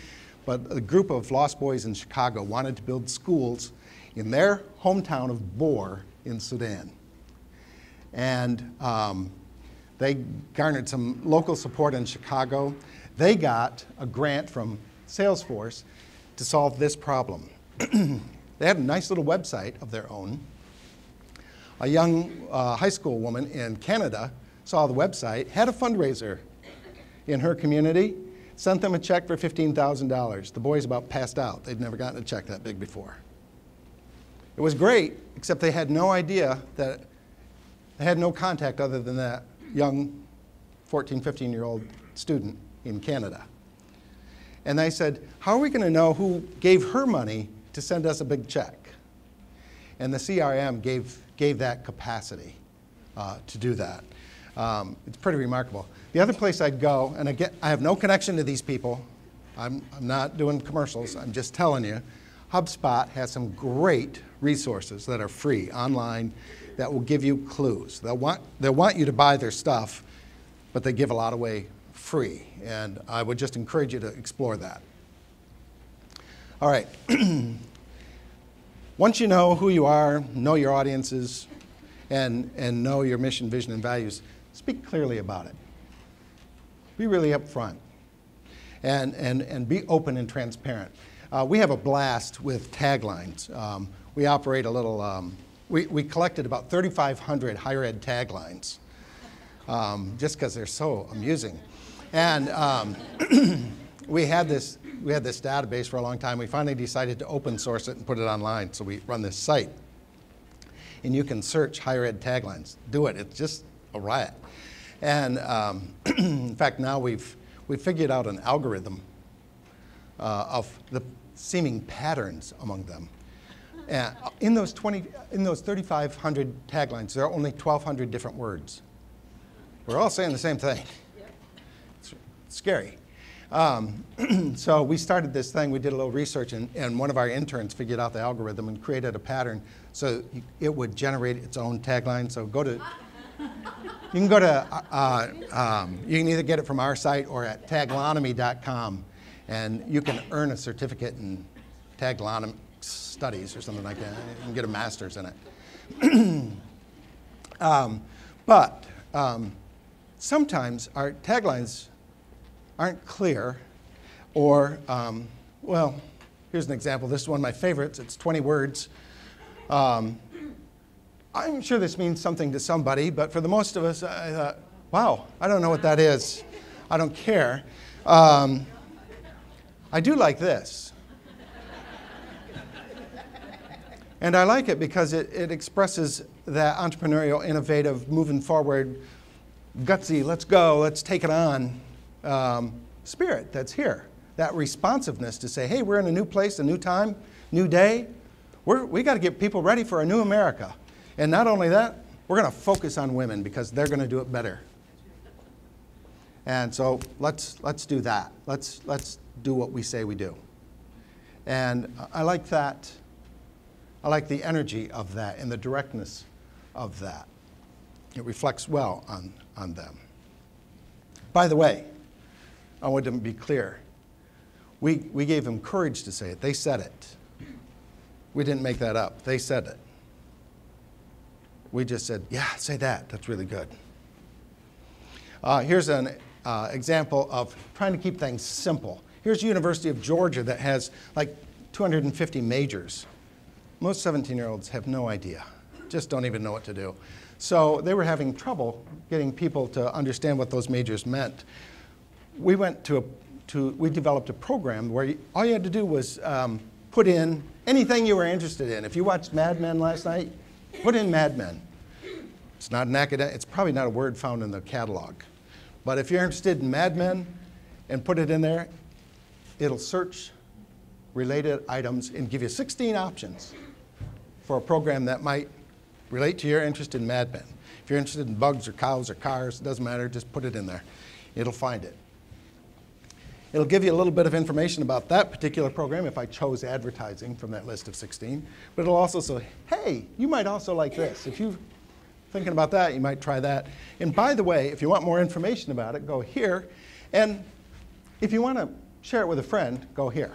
but a group of Lost Boys in Chicago wanted to build schools in their hometown of Bor in Sudan. And they garnered some local support in Chicago. They got a grant from Salesforce to solve this problem. They had a nice little website of their own. A young high school woman in Canada saw the website, had a fundraiser in her community, sent them a check for $15,000. The boys about passed out. They'd never gotten a check that big before. It was great, except they had no idea that, they had no contact other than that young 14, 15-year-old student in Canada. And they said, how are we going to know who gave her money to send us a big check? And the CRM gave that capacity to do that. It's pretty remarkable. The other place I'd go, and again, I have no connection to these people. I'm not doing commercials. I'm just telling you. HubSpot has some great resources that are free online that will give you clues. They'll want you to buy their stuff, but they give a lot away free. And I would just encourage you to explore that. All right. Once you know who you are, know your audiences, and know your mission, vision, and values, speak clearly about it. Be really upfront. And be open and transparent. We have a blast with taglines. We operate a little, we collected about 3,500 higher ed taglines, just because they're so amusing. And we had this database for a long time. We finally decided to open source it and put it online, so we run this site. And you can search higher ed taglines. Do it. It's just a riot. And in fact, now we've figured out an algorithm of the seeming patterns among them. And in those 3,500 taglines, there are only 1,200 different words. We're all saying the same thing. It's scary. So we started this thing. We did a little research, and one of our interns figured out the algorithm and created a pattern so it would generate its own tagline. So you can go to, you can either get it from our site or at taglonomy.com, and you can earn a certificate in taglonomy studies or something like that. You can get a master's in it. But sometimes our taglines aren't clear, or, well, here's an example. This is one of my favorites. It's 20 words. I'm sure this means something to somebody, but for the most of us, I thought, wow, I don't know what that is. I don't care. I do like this. And I like it because it expresses that entrepreneurial, innovative, moving forward, gutsy, let's go, let's take it on spirit that's here. That responsiveness to say, hey, we're in a new place, a new time, new day. We got to get people ready for a new America. And not only that, we're going to focus on women because they're going to do it better. And so let's do that. Let's do what we say we do. And I like that. I like the energy of that and the directness of that. It reflects well on them. By the way, I want to be clear. We gave them courage to say it. They said it. We didn't make that up. They said it. We just said, yeah, say that. That's really good. Here's an example of trying to keep things simple. Here's University of Georgia that has like 250 majors. Most 17-year-olds have no idea, just don't even know what to do. So they were having trouble getting people to understand what those majors meant. We developed a program where all you had to do was put in anything you were interested in. If you watched Mad Men last night, put in Mad Men. It's not an academic, it's probably not a word found in the catalog. But if you're interested in Mad Men and put it in there, it'll search related items and give you 16 options for a program that might relate to your interest in Mad Men. If you're interested in bugs or cows or cars, it doesn't matter, just put it in there. It'll find it. It'll give you a little bit of information about that particular program if I chose advertising from that list of 16. But it'll also say, hey, you might also like this. If you're thinking about that, you might try that. And by the way, if you want more information about it, go here. And if you want to share it with a friend, go here.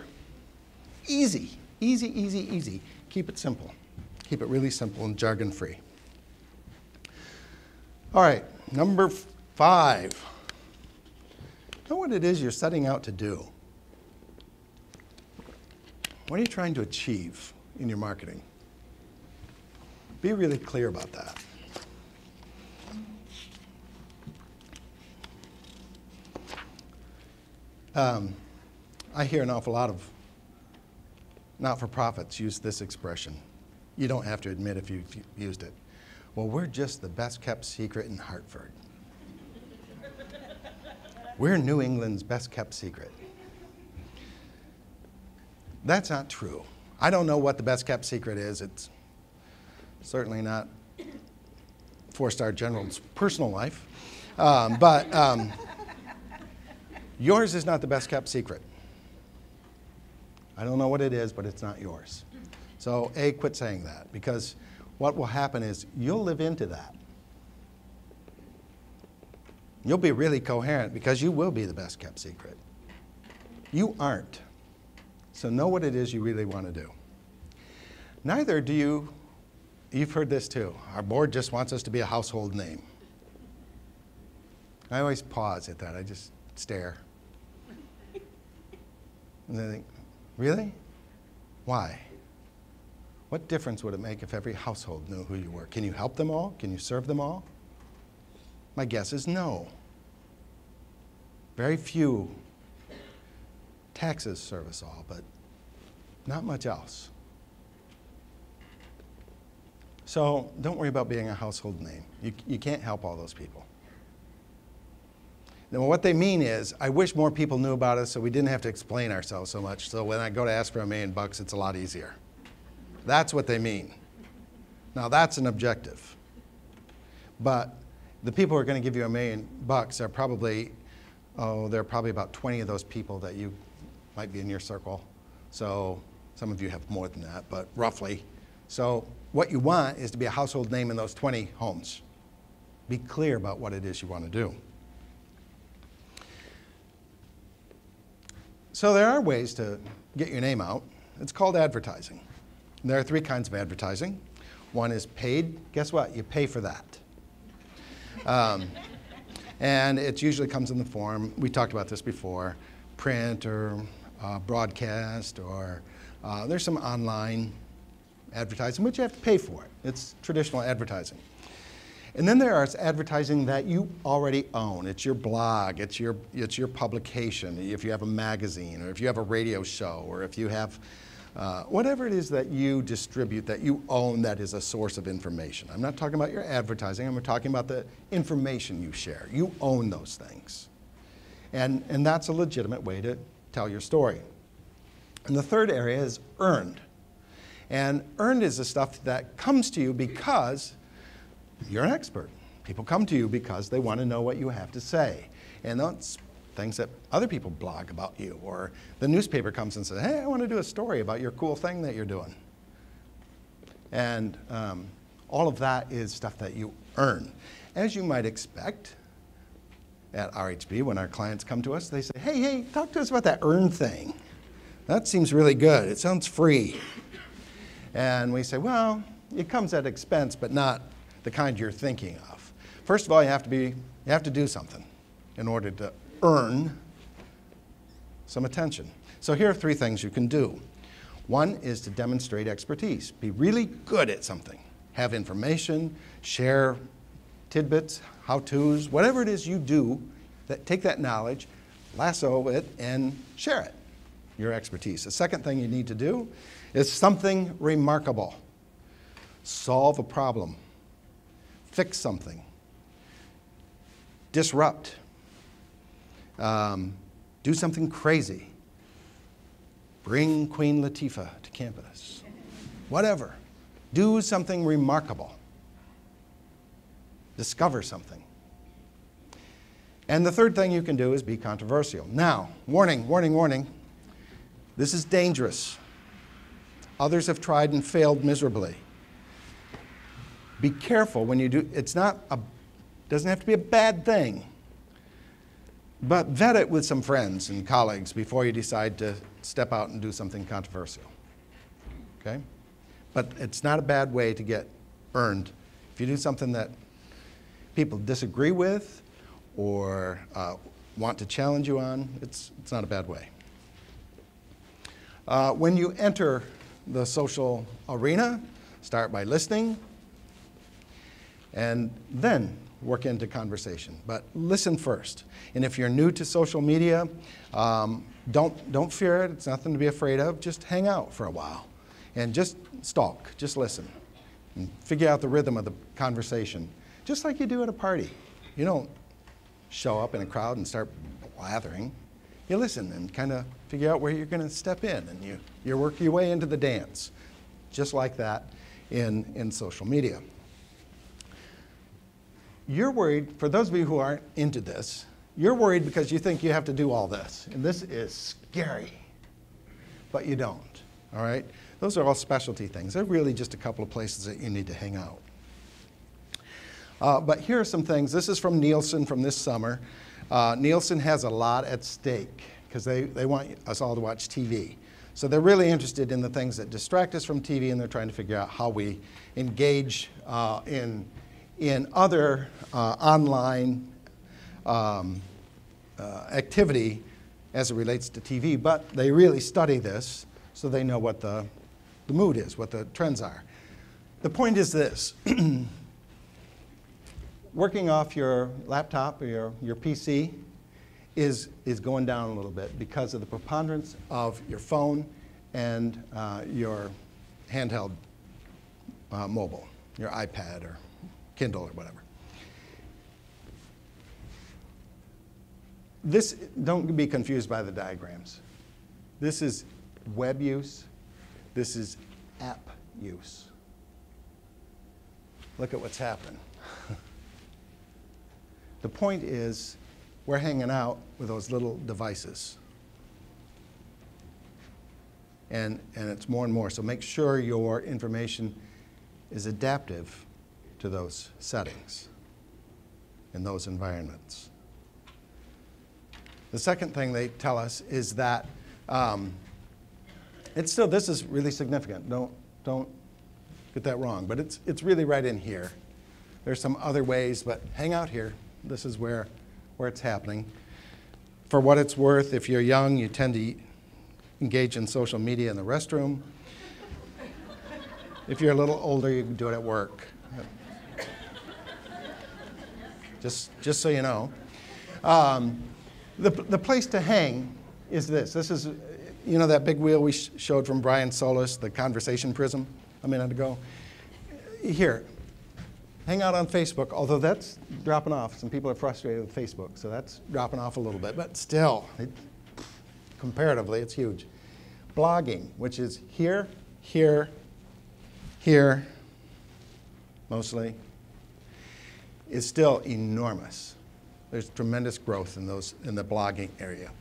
Easy, easy, easy, easy. Keep it simple. Keep it really simple and jargon-free. All right, number 5. Know what it is you're setting out to do. What are you trying to achieve in your marketing? Be really clear about that. I hear an awful lot of not-for-profits use this expression. You don't have to admit if you've used it. Well, we're just the best-kept secret in Hartford. We're New England's best-kept secret. That's not true. I don't know what the best-kept secret is. It's certainly not four-star general's personal life. But yours is not the best-kept secret. I don't know what it is, but it's not yours. So, A, quit saying that, because what will happen is you'll live into that. You'll be really coherent because you will be the best-kept secret. You aren't. So know what it is you really want to do. Neither do you. You've heard this too. Our board just wants us to be a household name. I always pause at that. I just stare. And then I think, really? Why? What difference would it make if every household knew who you were? Can you help them all? Can you serve them all? My guess is no. Very few taxes serve us all, but not much else. So don't worry about being a household name. You can't help all those people. Now, what they mean is, I wish more people knew about us so we didn't have to explain ourselves so much, so when I go to ask for $1 million, it's a lot easier. That's what they mean. Now, that's an objective. But the people who are going to give you $1 million are probably, there are probably about 20 of those people that you might be in your circle. So some of you have more than that, but roughly. So what you want is to be a household name in those 20 homes. Be clear about what it is you want to do. So there are ways to get your name out. It's called advertising. There are 3 kinds of advertising. One is paid. Guess what? You pay for that. And it usually comes in the form, we talked about this before, print or broadcast, or there's some online advertising, but you have to pay for it. It's traditional advertising. And then there is advertising that you already own. It's your blog, it's your publication, if you have a magazine, or if you have a radio show, or if you have whatever it is that you distribute, that you own, that is a source of information. I'm not talking about your advertising, I'm talking about the information you share. You own those things. And that's a legitimate way to tell your story. And the third area is earned. And earned is the stuff that comes to you because you're an expert. People come to you because they want to know what you have to say. And that's things that other people blog about you, or the newspaper comes and says, hey, I want to do a story about your cool thing that you're doing. And all of that is stuff that you earn. As you might expect at RHB, when our clients come to us, they say, hey, talk to us about that earn thing. That seems really good. It sounds free. And we say, well, it comes at expense, but not the kind you're thinking of. First of all, you have to do something in order to earn some attention. So here are 3 things you can do. One is to demonstrate expertise. Be really good at something. Have information, share tidbits, how-tos, whatever it is you do, take that knowledge, lasso it, and share it, your expertise. The second thing you need to do is something remarkable. Solve a problem. Fix something. Disrupt. Do something crazy. Bring Queen Latifah to campus. Whatever. Do something remarkable. Discover something. And the third thing you can do is be controversial. Now, warning, warning, warning. This is dangerous. Others have tried and failed miserably. Be careful when you do. Doesn't have to be a bad thing. But vet it with some friends and colleagues before you decide to step out and do something controversial. Okay? But it's not a bad way to get earned. If you do something that people disagree with or want to challenge you on, it's not a bad way. When you enter the social arena, start by listening. And then, work into conversation. But listen first. And if you're new to social media, don't fear it. It's nothing to be afraid of. Just hang out for a while and just stalk. Just listen and figure out the rhythm of the conversation, just like you do at a party. You don't show up in a crowd and start blathering. You listen and kind of figure out where you're going to step in, and you work your way into the dance, just like that in social media. You're worried, for those of you who aren't into this, you're worried because you think you have to do all this, and this is scary, but you don't, all right? Those are all specialty things. They're really just a couple of places that you need to hang out. But here are some things. This is from Nielsen from this summer. Nielsen has a lot at stake because they want us all to watch TV. So they're really interested in the things that distract us from TV, and they're trying to figure out how we engage in other online activity as it relates to TV. But they really study this so they know what the mood is, what the trends are. The point is this. Working off your laptop or your PC is going down a little bit because of the preponderance of your phone and your handheld mobile, your iPad or Kindle or whatever. This, don't be confused by the diagrams. This is web use. This is app use. Look at what's happening. The point is, we're hanging out with those little devices. And it's more and more. So make sure your information is adaptive to those settings in those environments. The second thing they tell us is that it's still, this is really significant. Don't get that wrong, but it's really right in here. There's some other ways, but hang out here. This is where it's happening. For what it's worth, if you're young, you tend to engage in social media in the restroom. If you're a little older, you can do it at work. Just so you know. The place to hang is this. This is, you know, that big wheel we showed from Brian Solis, the conversation prism a minute ago. Here. Hang out on Facebook, although that's dropping off. Some people are frustrated with Facebook, so that's dropping off a little bit. But still, comparatively, it's huge. Blogging, which is here, mostly, is still enormous. There's tremendous growth in the blogging area.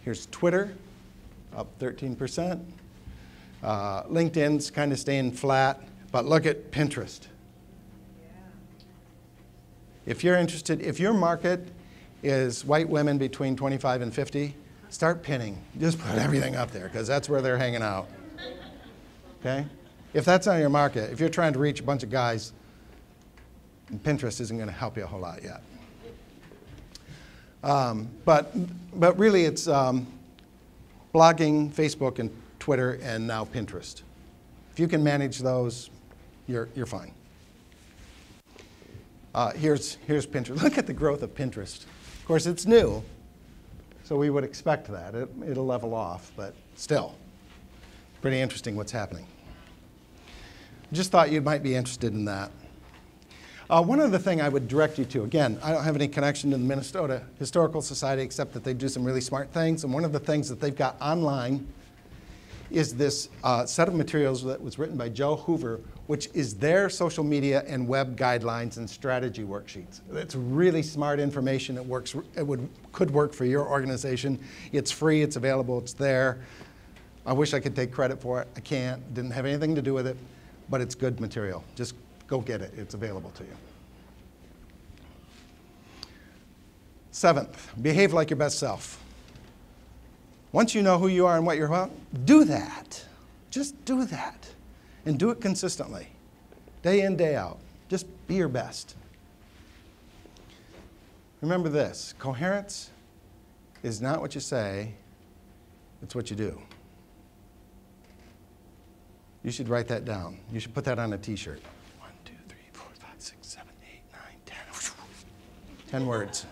Here's Twitter, up 13%. LinkedIn's kind of staying flat, but look at Pinterest. If you're interested, if your market is white women between 25 and 50, start pinning. Just put everything up there, because that's where they're hanging out. Okay? If that's not your market, if you're trying to reach a bunch of guys, Pinterest isn't going to help you a whole lot yet. But really, it's blogging, Facebook, and Twitter, and now Pinterest. If you can manage those, you're fine. Here's Pinterest. Look at the growth of Pinterest. Of course, it's new, so we would expect that. It'll level off, but still, pretty interesting what's happening. Just thought you might be interested in that. One other thing I would direct you to, again, I don't have any connection to the Minnesota Historical Society except that they do some really smart things, and one of the things that they've got online is this set of materials that was written by Joe Hoover, which is their social media and web guidelines and strategy worksheets. It's really smart information. Could work for your organization. It's free, it's available, it's there. I wish I could take credit for it. I can't, didn't have anything to do with it, but it's good material. Just go get it, it's available to you. Seventh, behave like your best self. Once you know who you are and what you're about, do that. Just do that. And do it consistently, day in, day out. Just be your best. Remember this, coherence is not what you say, it's what you do. You should write that down. You should put that on a t-shirt. 1, 2, 3, 4, 5, 6, 7, 8, 9, 10. 10 words.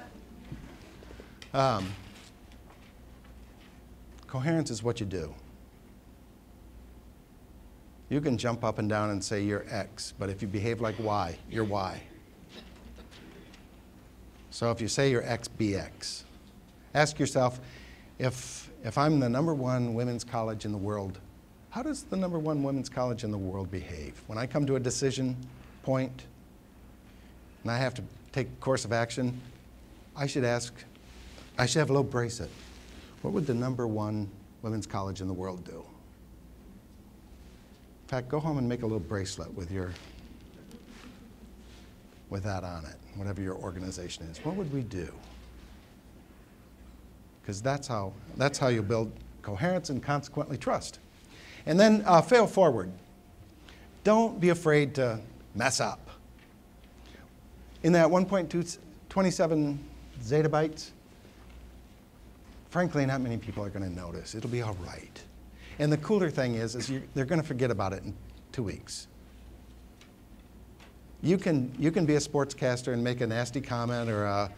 Coherence is what you do. You can jump up and down and say you're X, but if you behave like Y, you're Y. So if you say you're X, be X. Ask yourself, if I'm the #1 women's college in the world, how does the #1 women's college in the world behave? When I come to a decision point and I have to take a course of action, I should have a little bracelet. What would the #1 women's college in the world do? In fact, go home and make a little bracelet with that on it, whatever your organization is. What would we do? Because that's how you build coherence and consequently trust. And then fail forward. Don't be afraid to mess up. In that 1.27 zettabytes, frankly, not many people are going to notice. It'll be all right. And the cooler thing is they're going to forget about it in 2 weeks. You can be a sportscaster and make a nasty comment or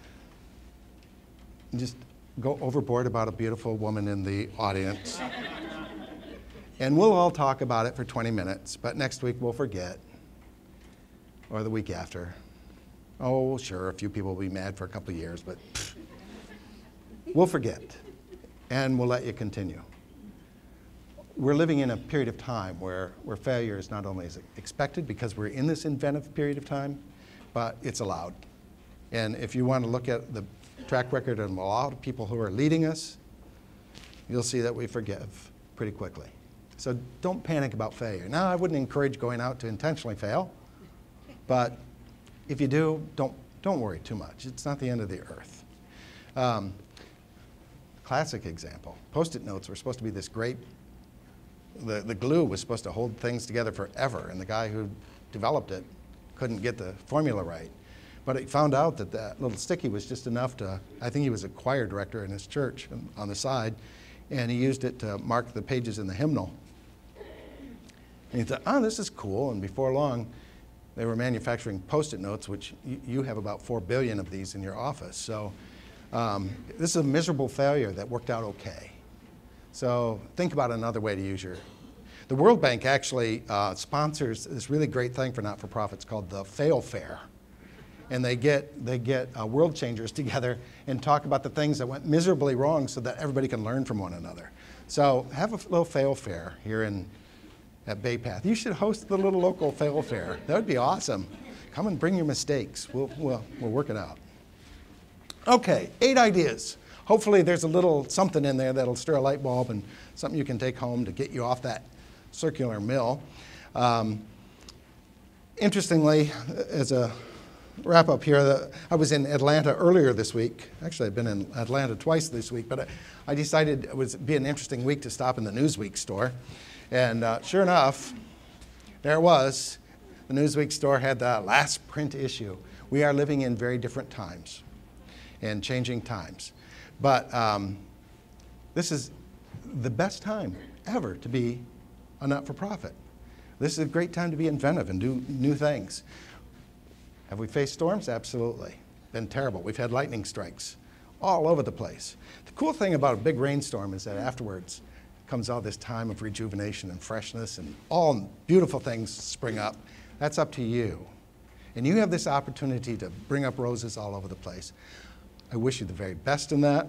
just go overboard about a beautiful woman in the audience. And we'll all talk about it for 20 minutes, but next week we'll forget, or the week after. Oh, sure, a few people will be mad for a couple of years, but we'll forget, and we'll let you continue. We're living in a period of time where failure is not only expected because we're in this inventive period of time, but it's allowed. And if you want to look at the track record of a lot of people who are leading us, you'll see that we forgive pretty quickly. So don't panic about failure. Now, I wouldn't encourage going out to intentionally fail, but if you do, don't worry too much. It's not the end of the earth. Classic example. Post-it notes were supposed to be this great, the glue was supposed to hold things together forever, and the guy who developed it couldn't get the formula right. But he found out that that little sticky was just enough to, I think he was a choir director in his church on the side, and he used it to mark the pages in the hymnal. And he thought, oh, this is cool, and before long, they were manufacturing Post-it notes, which you have about 4 billion of these in your office. So this is a miserable failure that worked out okay. So think about another way to use the World Bank actually sponsors this really great thing for not-for-profits called the Fail Fair. And they get world changers together and talk about the things that went miserably wrong so that everybody can learn from one another. So have a little fail fair here at Bay Path. You should host the little local fail fair. That would be awesome. Come and bring your mistakes. We'll work it out. Okay, 8 ideas. Hopefully there's a little something in there that'll stir a light bulb and something you can take home to get you off that circular mill. Interestingly, as a wrap up here, I was in Atlanta earlier this week. Actually, I've been in Atlanta twice this week, but I decided it would be an interesting week to stop in the Newsweek store. And sure enough, there it was. The Newsweek store had the last print issue. We are living in very different times and changing times. But this is the best time ever to be a not-for-profit. This is a great time to be inventive and do new things. Have we faced storms? Absolutely. Been terrible. We've had lightning strikes all over the place. The cool thing about a big rainstorm is that afterwards comes all this time of rejuvenation and freshness, and all beautiful things spring up. That's up to you. And you have this opportunity to bring up roses all over the place. I wish you the very best in that.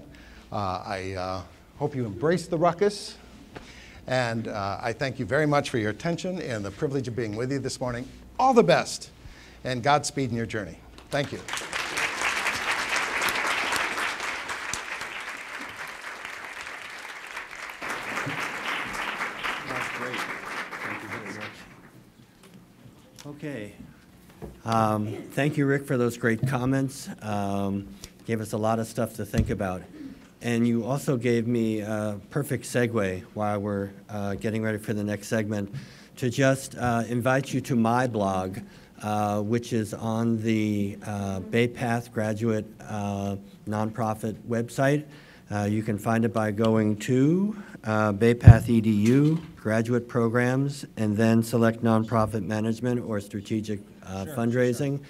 I hope you embrace the ruckus. And I thank you very much for your attention and the privilege of being with you this morning. All the best, and Godspeed in your journey. Thank you. That's great. Thank you very much. Okay. Thank you, Rick, for those great comments. Gave us a lot of stuff to think about. And you also gave me a perfect segue while we're getting ready for the next segment to just invite you to my blog, which is on the Bay Path Graduate Nonprofit website. You can find it by going to Bay Path EDU, Graduate Programs, and then select Nonprofit Management or Strategic Fundraising.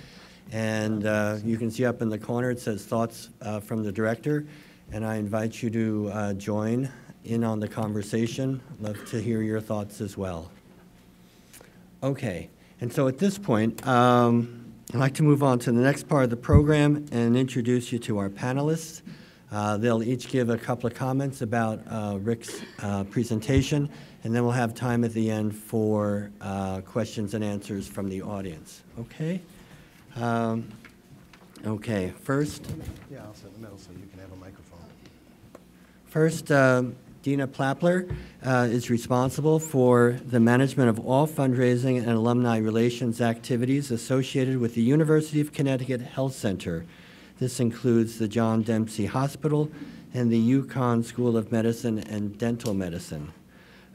And you can see up in the corner it says Thoughts from the Director, and I invite you to join in on the conversation. Love to hear your thoughts as well. Okay, and so at this point, I'd like to move on to the next part of the program and introduce you to our panelists. They'll each give a couple of comments about Rick's presentation, and then we'll have time at the end for questions and answers from the audience. Okay? Okay, first. Yeah, I'll sit in the middle so you can have a microphone. First, Dina Plapler is responsible for the management of all fundraising and alumni relations activities associated with the University of Connecticut Health Center. This includes the John Dempsey Hospital and the UConn School of Medicine and Dental Medicine.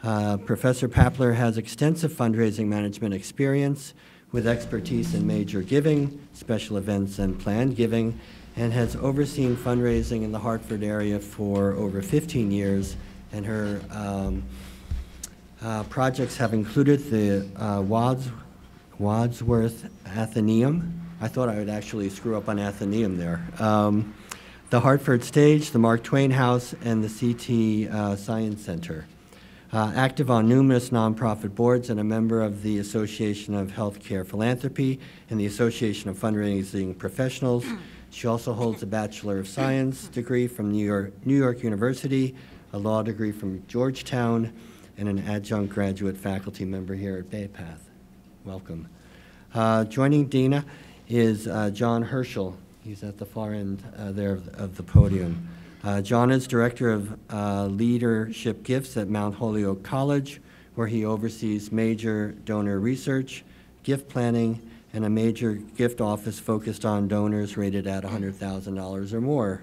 Professor Plapler has extensive fundraising management experience with expertise in major giving, special events, and planned giving, and has overseen fundraising in the Hartford area for over 15 years. And her projects have included the Wadsworth Athenaeum. I thought I would actually screw up on Athenaeum there. The Hartford Stage, the Mark Twain House, and the CT Science Center. Active on numerous nonprofit boards and a member of the Association of Healthcare Philanthropy and the Association of Fundraising Professionals. She also holds a Bachelor of Science degree from New York University, a law degree from Georgetown, and an adjunct graduate faculty member here at Bay Path. Welcome. Joining Dina is John Herschel. He's at the far end there of the podium. John is Director of Leadership Gifts at Mount Holyoke College, where he oversees major donor research, gift planning, and a major gift office focused on donors rated at $100,000 or more.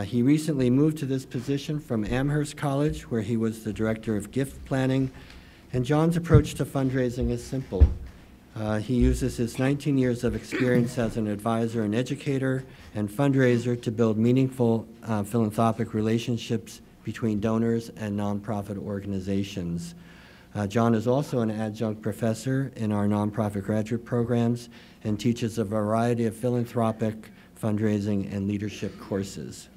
He recently moved to this position from Amherst College, where he was the Director of Gift Planning, and John's approach to fundraising is simple. He uses his 19 years of experience as an advisor and educator and fundraiser to build meaningful philanthropic relationships between donors and nonprofit organizations. John is also an adjunct professor in our nonprofit graduate programs and teaches a variety of philanthropic, fundraising, and leadership courses.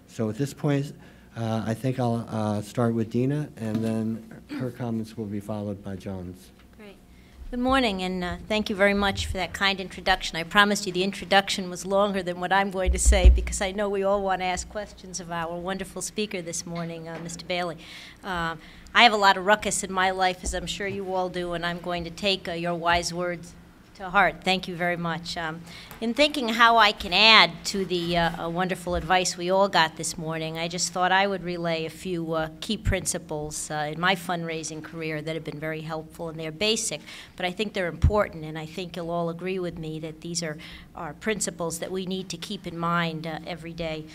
So at this point, I think I'll start with Dina, and then her comments will be followed by John's. Great. Good morning, and thank you very much for that kind introduction. I promised you the introduction was longer than what I'm going to say, because I know we all want to ask questions of our wonderful speaker this morning, Mr. Bailey. I have a lot of ruckus in my life, as I'm sure you all do, and I'm going to take your wise words to heart. Thank you very much. In thinking how I can add to the wonderful advice we all got this morning, I just thought I would relay a few key principles in my fundraising career that have been very helpful, and they're basic, but I think they're important, and I think you'll all agree with me that these are principles that we need to keep in mind every day.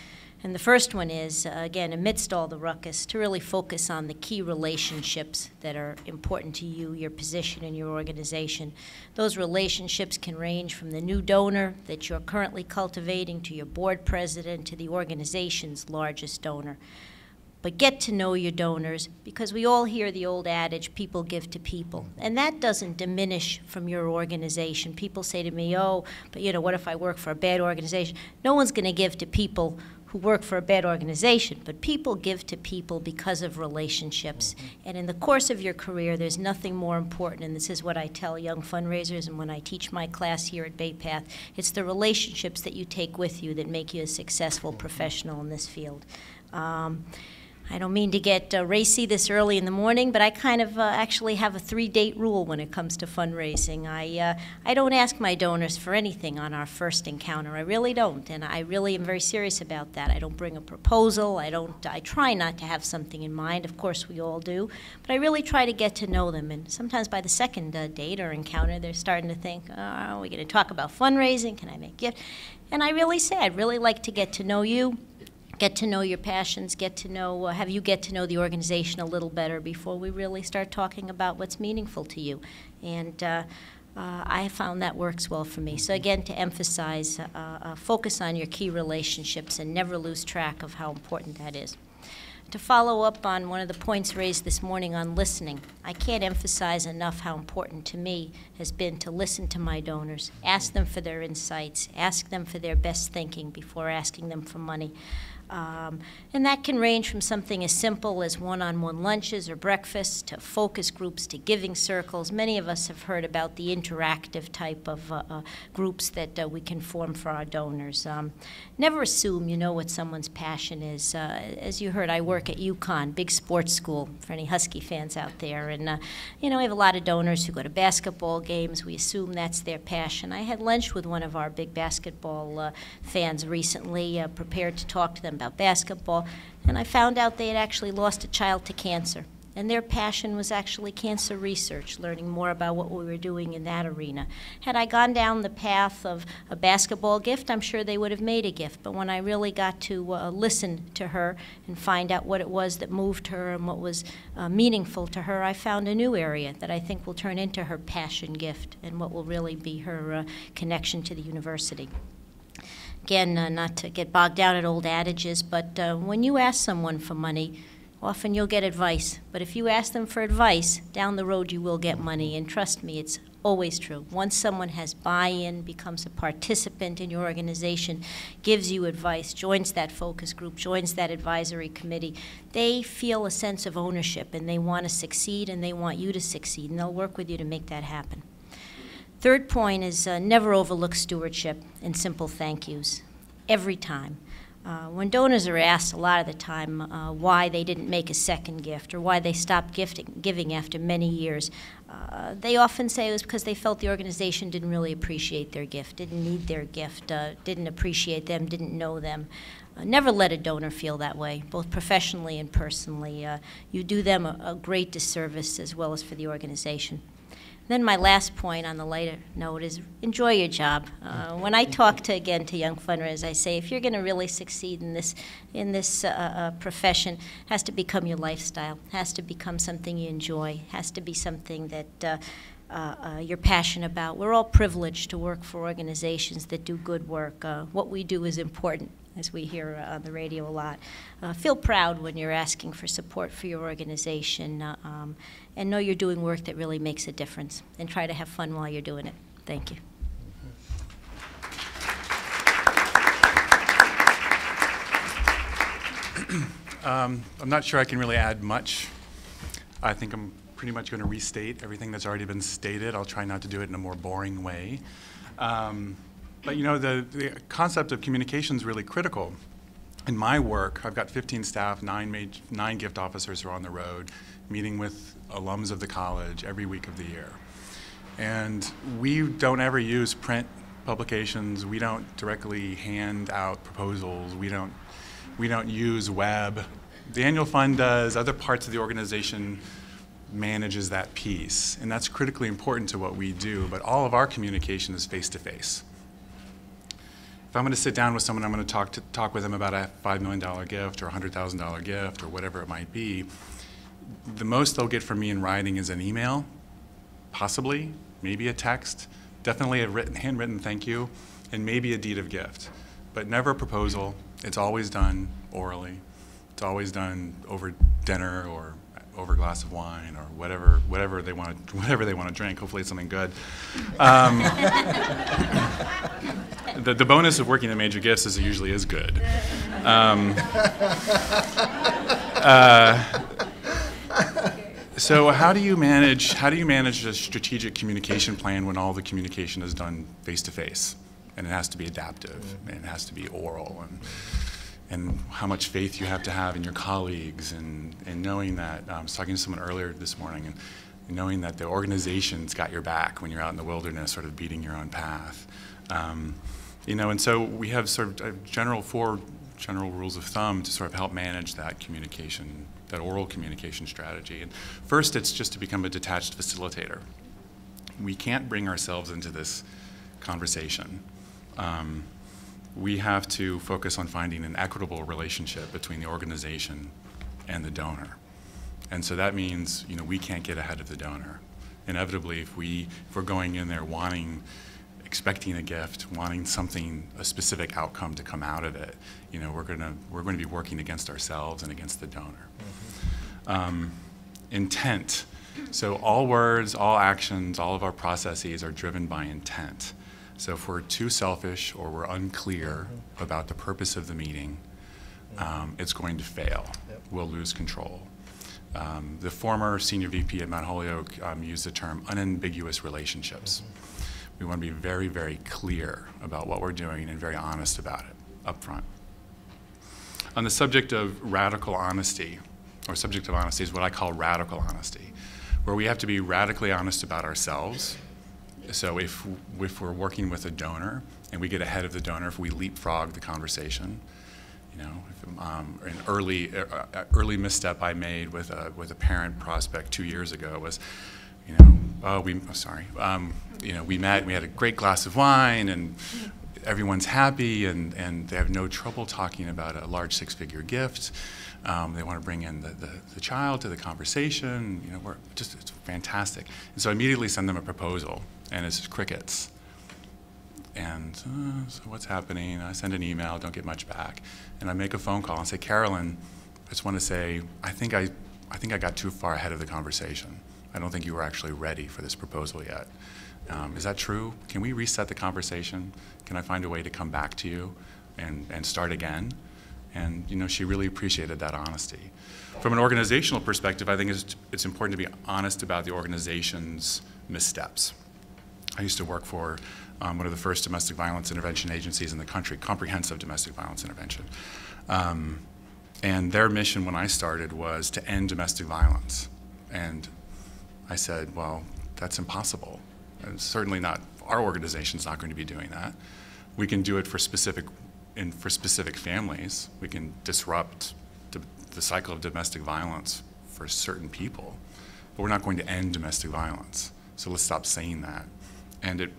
And the first one is, again, amidst all the ruckus, to really focus on the key relationships that are important to you, your position, and your organization. Those relationships can range from the new donor that you're currently cultivating to your board president to the organization's largest donor. But get to know your donors, because we all hear the old adage, people give to people. And that doesn't diminish from your organization. People say to me, oh, but you know, what if I work for a bad organization? No one's going to give to people who work for a bad organization, but people give to people because of relationships. And in the course of your career, there's nothing more important, and this is what I tell young fundraisers and when I teach my class here at Bay Path, it's the relationships that you take with you that make you a successful professional in this field. I don't mean to get racy this early in the morning, but I kind of actually have a 3-date rule when it comes to fundraising. I don't ask my donors for anything on our first encounter. I really don't, and I really am very serious about that. I don't bring a proposal. I try not to have something in mind. Of course, we all do, but I really try to get to know them. And sometimes by the second date or encounter, they're starting to think, oh, are we going to talk about fundraising? Can I make gifts? And I really say, I'd really like to get to know you. Get to know your passions, get to know, have you get to know the organization a little better before we really start talking about what's meaningful to you. And I found that works well for me. So again, to emphasize, focus on your key relationships and never lose track of how important that is. To follow up on one of the points raised this morning on listening, I can't emphasize enough how important to me has been to listen to my donors, ask them for their insights, ask them for their best thinking before asking them for money. And that can range from something as simple as one-on-one lunches or breakfasts to focus groups to giving circles. Many of us have heard about the interactive type of groups that we can form for our donors. Never assume you know what someone's passion is. As you heard, I work at UConn, big sports school for any Husky fans out there. And, we have a lot of donors who go to basketball games. We assume that's their passion. I had lunch with one of our big basketball fans recently, prepared to talk to them about basketball, and I found out they had actually lost a child to cancer. And their passion was actually cancer research, learning more about what we were doing in that arena. Had I gone down the path of a basketball gift, I'm sure they would have made a gift. But when I really got to listen to her and find out what it was that moved her and what was meaningful to her, I found a new area that I think will turn into her passion gift and what will really be her connection to the university. Again, not to get bogged down in old adages, but when you ask someone for money, often you'll get advice. But if you ask them for advice, down the road you will get money. And trust me, it's always true. Once someone has buy-in, becomes a participant in your organization, gives you advice, joins that focus group, joins that advisory committee, they feel a sense of ownership, and they want to succeed, and they want you to succeed, and they'll work with you to make that happen. Third point is never overlook stewardship and simple thank yous every time. When donors are asked a lot of the time why they didn't make a second gift or why they stopped giving after many years, they often say it was because they felt the organization didn't really appreciate their gift, didn't need their gift, didn't appreciate them, didn't know them. Never let a donor feel that way, both professionally and personally. You do them a great disservice as well as for the organization. Then my last point on the lighter note is enjoy your job. When I talk to young fundraisers, I say if you're going to really succeed in this profession, it has to become your lifestyle, has to become something you enjoy, has to be something that you're passionate about. We're all privileged to work for organizations that do good work. What we do is important, as we hear on the radio a lot. Feel proud when you're asking for support for your organization, and know you're doing work that really makes a difference, and try to have fun while you're doing it. Thank you. I'm not sure I can really add much. I think I'm pretty much going to restate everything that's already been stated. I'll try not to do it in a more boring way. But the concept of communication is really critical. In my work, I've got 15 staff, 9 gift officers who are on the road, meeting with alums of the college every week of the year. And we don't ever use print publications. We don't directly hand out proposals. We don't use web. The annual fund does. Other parts of the organization manages that piece. And that's critically important to what we do. But all of our communication is face-to-face. If I'm going to sit down with someone, I'm going to talk with them about a $5 million gift or a $100,000 gift or whatever it might be. The most they'll get from me in writing is an email, possibly, maybe a text, definitely a handwritten thank you, and maybe a deed of gift. But never a proposal. It's always done orally. It's always done over dinner or over a glass of wine or whatever they want to drink. Hopefully it's something good. The bonus of working at Major Gifts is it usually is good. So how do you manage a strategic communication plan when all the communication is done face to face, and it has to be adaptive and it has to be oral, and how much faith you have to have in your colleagues, and knowing that I was talking to someone earlier this morning, and knowing that the organization's got your back when you're out in the wilderness, sort of beating your own path. And so we have sort of four general rules of thumb to sort of help manage that communication, that oral communication strategy. And first, it's just to become a detached facilitator. We can't bring ourselves into this conversation. We have to focus on finding an equitable relationship between the organization and the donor. And so that means, we can't get ahead of the donor. Inevitably, if we're going in there wanting expecting a gift, wanting something, a specific outcome to come out of it, you know, we're going to be working against ourselves and against the donor. Intent. So all words, all actions, all of our processes are driven by intent. So if we're too selfish or we're unclear about the purpose of the meeting, it's going to fail. We'll lose control. The former senior VP at Mount Holyoke used the term unambiguous relationships. We want to be very, very clear about what we're doing and very honest about it up front. On the subject of radical honesty, or subject of honesty is what I call radical honesty, where we have to be radically honest about ourselves. So if we're working with a donor and we get ahead of the donor, if we leapfrog the conversation, you know, an early misstep I made with a parent prospect 2 years ago was, you know, you know, we met, we had a great glass of wine, and everyone's happy, and they have no trouble talking about a large six-figure gift. They want to bring in the child to the conversation. You know, it's fantastic. And so I immediately send them a proposal, and it's crickets. And so what's happening? I send an email, don't get much back, and I make a phone call and say, Carolyn, I just want to say, I think I got too far ahead of the conversation. I don't think you were actually ready for this proposal yet. Is that true? Can we reset the conversation? Can I find a way to come back to you and start again? And you know, she really appreciated that honesty. From an organizational perspective, I think it's important to be honest about the organization's missteps. I used to work for one of the first domestic violence intervention agencies in the country, comprehensive domestic violence intervention. And their mission when I started was to end domestic violence. And I said, well, that's impossible. And certainly not, our organization's not going to be doing that. We can do it for specific families. We can disrupt the cycle of domestic violence for certain people, but we're not going to end domestic violence. So let's stop saying that. And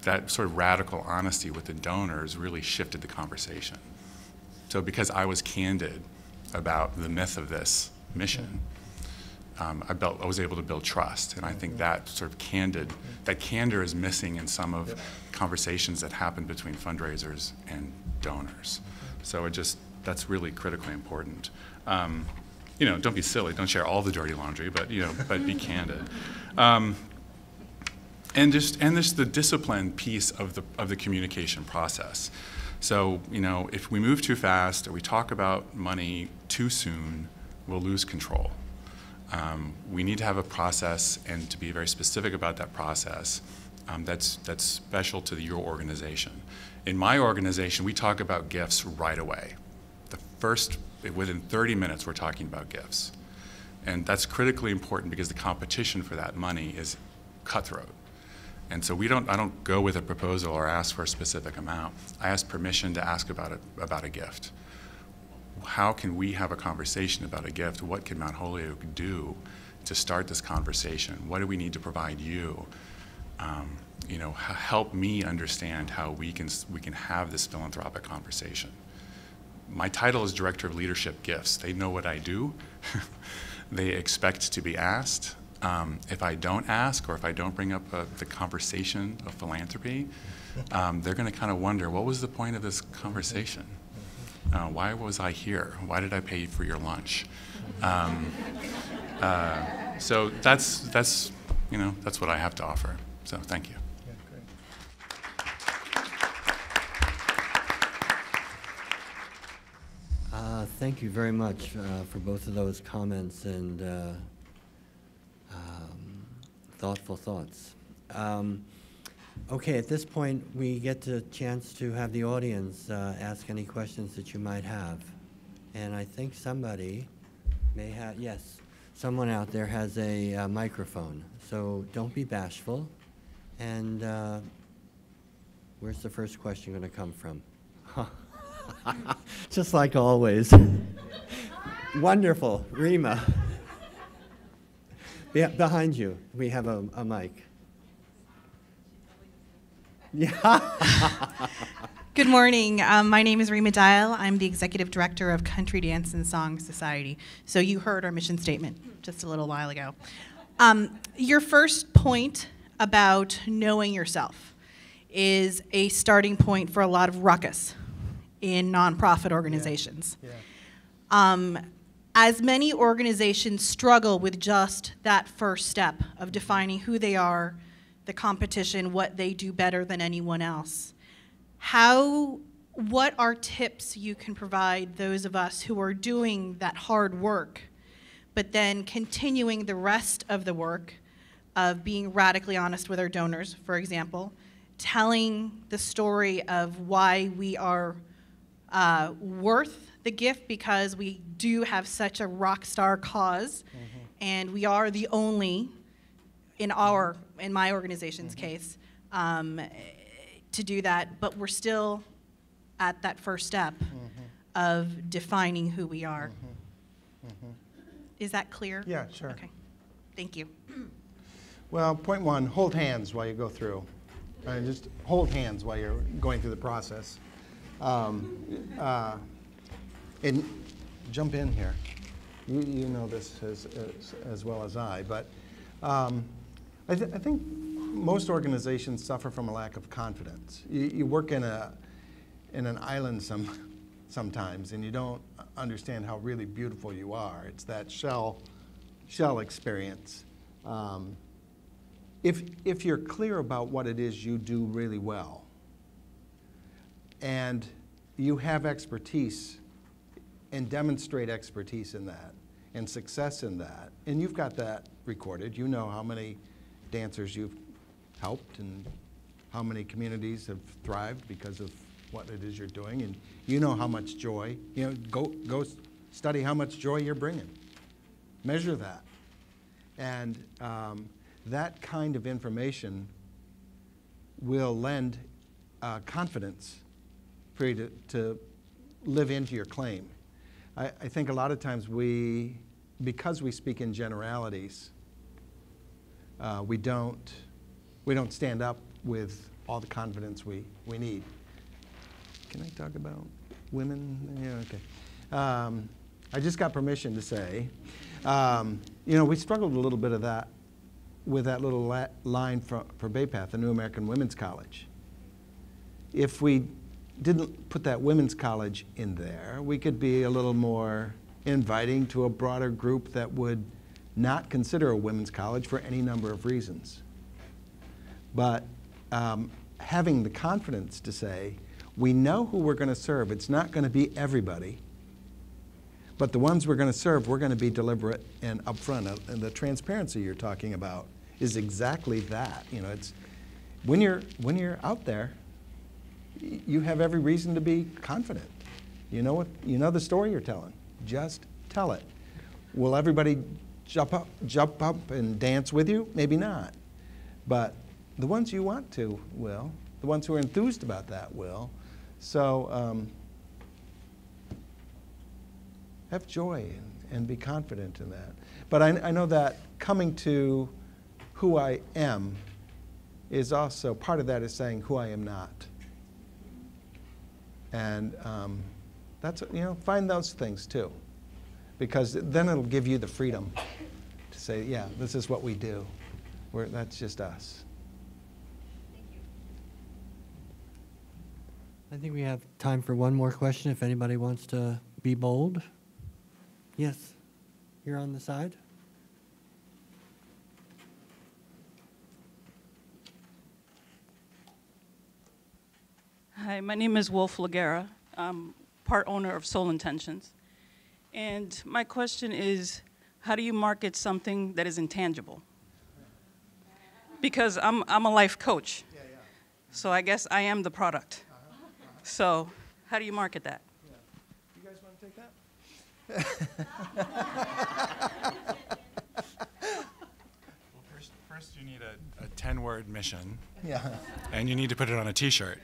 that sort of radical honesty with the donors really shifted the conversation. So because I was candid about the myth of this mission, I was able to build trust, and I think that sort of candor is missing in some of conversations that happen between fundraisers and donors. So that's really critically important. You know, don't be silly, don't share all the dirty laundry, but you know, but be candid. And there's the discipline piece of the communication process. So you know, if we move too fast or we talk about money too soon, we'll lose control. We need to have a process, and to be very specific about that process, that's special to your organization. In my organization, we talk about gifts right away. Within 30 minutes, we're talking about gifts. And that's critically important because the competition for that money is cutthroat. And so I don't go with a proposal or ask for a specific amount. I ask permission to ask about a gift. How can we have a conversation about a gift? What can Mount Holyoke do to start this conversation? What do we need to provide you? You know, help me understand how we can have this philanthropic conversation. My title is Director of Leadership Gifts. They know what I do. They expect to be asked. If I don't ask, or if I don't bring up the conversation of philanthropy, they're going to kind of wonder, what was the point of this conversation? Why was I here? Why did I pay for your lunch? So that's you know, that's what I have to offer. So thank you. Yeah, great. Thank you very much for both of those comments and thoughtful thoughts. Okay, at this point, we get the chance to have the audience ask any questions that you might have. And I think somebody may have, yes, someone out there has a microphone. So don't be bashful. And where's the first question going to come from? Just like always. Wonderful, Rima. Yeah, behind you, we have a mic. Yeah. Good morning. My name is Rima Dial. I'm the Executive Director of Country Dance and Song Society. So you heard our mission statement just a little while ago. Your first point about knowing yourself is a starting point for a lot of ruckus in nonprofit organizations. Yeah. As many organizations struggle with just that first step of defining who they are, the competition, what they do better than anyone else, what are tips you can provide those of us who are doing that hard work, but then continuing the rest of the work of being radically honest with our donors, for example, telling the story of why we are worth the gift because we do have such a rock star cause, and we are the only, in my organization's case, to do that, but we're still at that first step of defining who we are. Is that clear? Yeah, sure. Okay, thank you. Well, point one, hold hands while you go through. Just hold hands while you're going through the process. And jump in here. You know this as well as I, but I think most organizations suffer from a lack of confidence. You work in an island sometimes, and you don't understand how really beautiful you are. It's that shell experience. If you're clear about what it is you do really well, and you have expertise and demonstrate expertise in that and success in that, and you've got that recorded, you know how many dancers you've helped and how many communities have thrived because of what it is you're doing, and you know how much joy, go study how much joy you're bringing. Measure that. And that kind of information will lend confidence for you to live into your claim. I think a lot of times because we speak in generalities, we don't stand up with all the confidence we need. Can I talk about women? Yeah, okay. I just got permission to say, we struggled a little bit of that with that little line for Bay Path, the New American Women's College. If we didn't put that women's college in there, we could be a little more inviting to a broader group that would not consider a women's college for any number of reasons. But having the confidence to say, we know who we're going to serve. It's not going to be everybody. But the ones we're going to serve, we're going to be deliberate and upfront. And the transparency you're talking about is exactly that. It's when you're out there, you have every reason to be confident. You know the story you're telling. Just tell it. Will everybody jump up and dance with you? Maybe not. But the ones you want to will. The ones who are enthused about that will. So have joy and be confident in that. But I know that coming to who I am is also, part of that is saying who I am not. And that's, find those things too. Because then it'll give you the freedom to say, yeah, this is what we do. That's just us. I think we have time for one more question if anybody wants to be bold. Yes, you're on the side. Hi, my name is Wolf Laguerra. I'm part owner of Soul Intentions. And my question is, how do you market something that is intangible? Because I'm a life coach. So I guess I am the product. So how do you market that? You guys want to take that? First you need a 10-word mission. Yeah. And you need to put it on a T-shirt.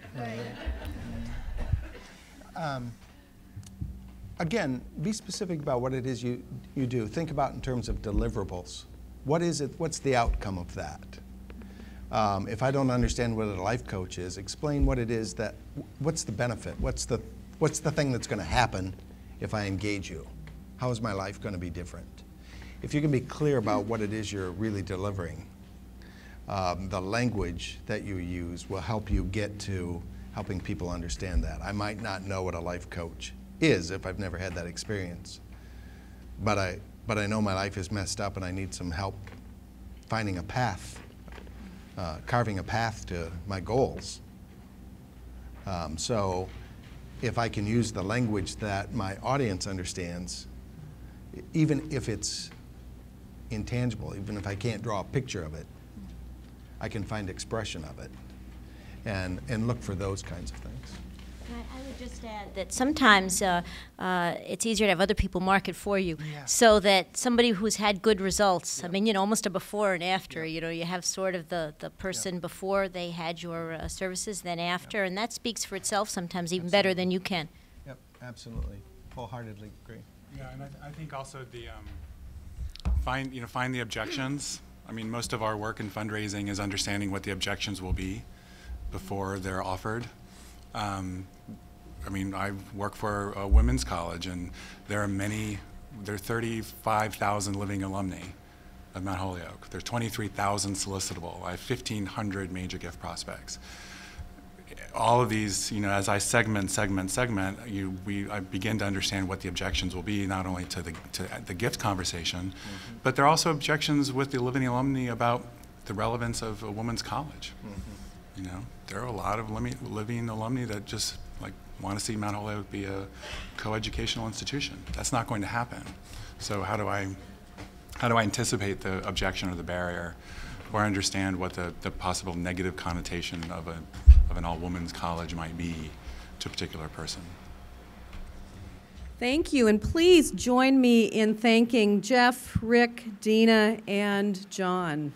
Again, be specific about what it is you do. Think about in terms of deliverables. What is it? What's the outcome of that? If I don't understand what a life coach is, explain what it is what's the benefit? What's the thing that's going to happen if I engage you? How is my life going to be different? If you can be clear about what it is you're really delivering, the language that you use will help you get to helping people understand that. I might not know what a life coach is if I've never had that experience, but I know my life is messed up and I need some help finding a path, carving a path to my goals. So if I can use the language that my audience understands, even if it's intangible, even if I can't draw a picture of it, I can find expression of it and look for those kinds of things. I would just add that sometimes it's easier to have other people market for you, Yeah. so that somebody who's had good results, I mean, you know, almost a before and after, you know, you have sort of the person before they had your services, then after, and that speaks for itself sometimes even better than you can. Yep, absolutely. Wholeheartedly agree. Yeah, and I think also the find the objections. I mean, most of our work in fundraising is understanding what the objections will be before they're offered. I mean, I work for a women's college, and there are 35,000 living alumni of Mount Holyoke. There's 23,000 solicitable. I have 1,500 major gift prospects. All of these, you know, as I segment, I begin to understand what the objections will be, not only to the gift conversation, but there are also objections with the living alumni about the relevance of a women's college. You know, there are a lot of living alumni that just want to see Mount Holyoke be a coeducational institution. That's not going to happen. So how do I anticipate the objection or the barrier, or understand what the possible negative connotation of an all-women's college might be to a particular person? Thank you, and please join me in thanking Jeff, Rick, Dina, and John.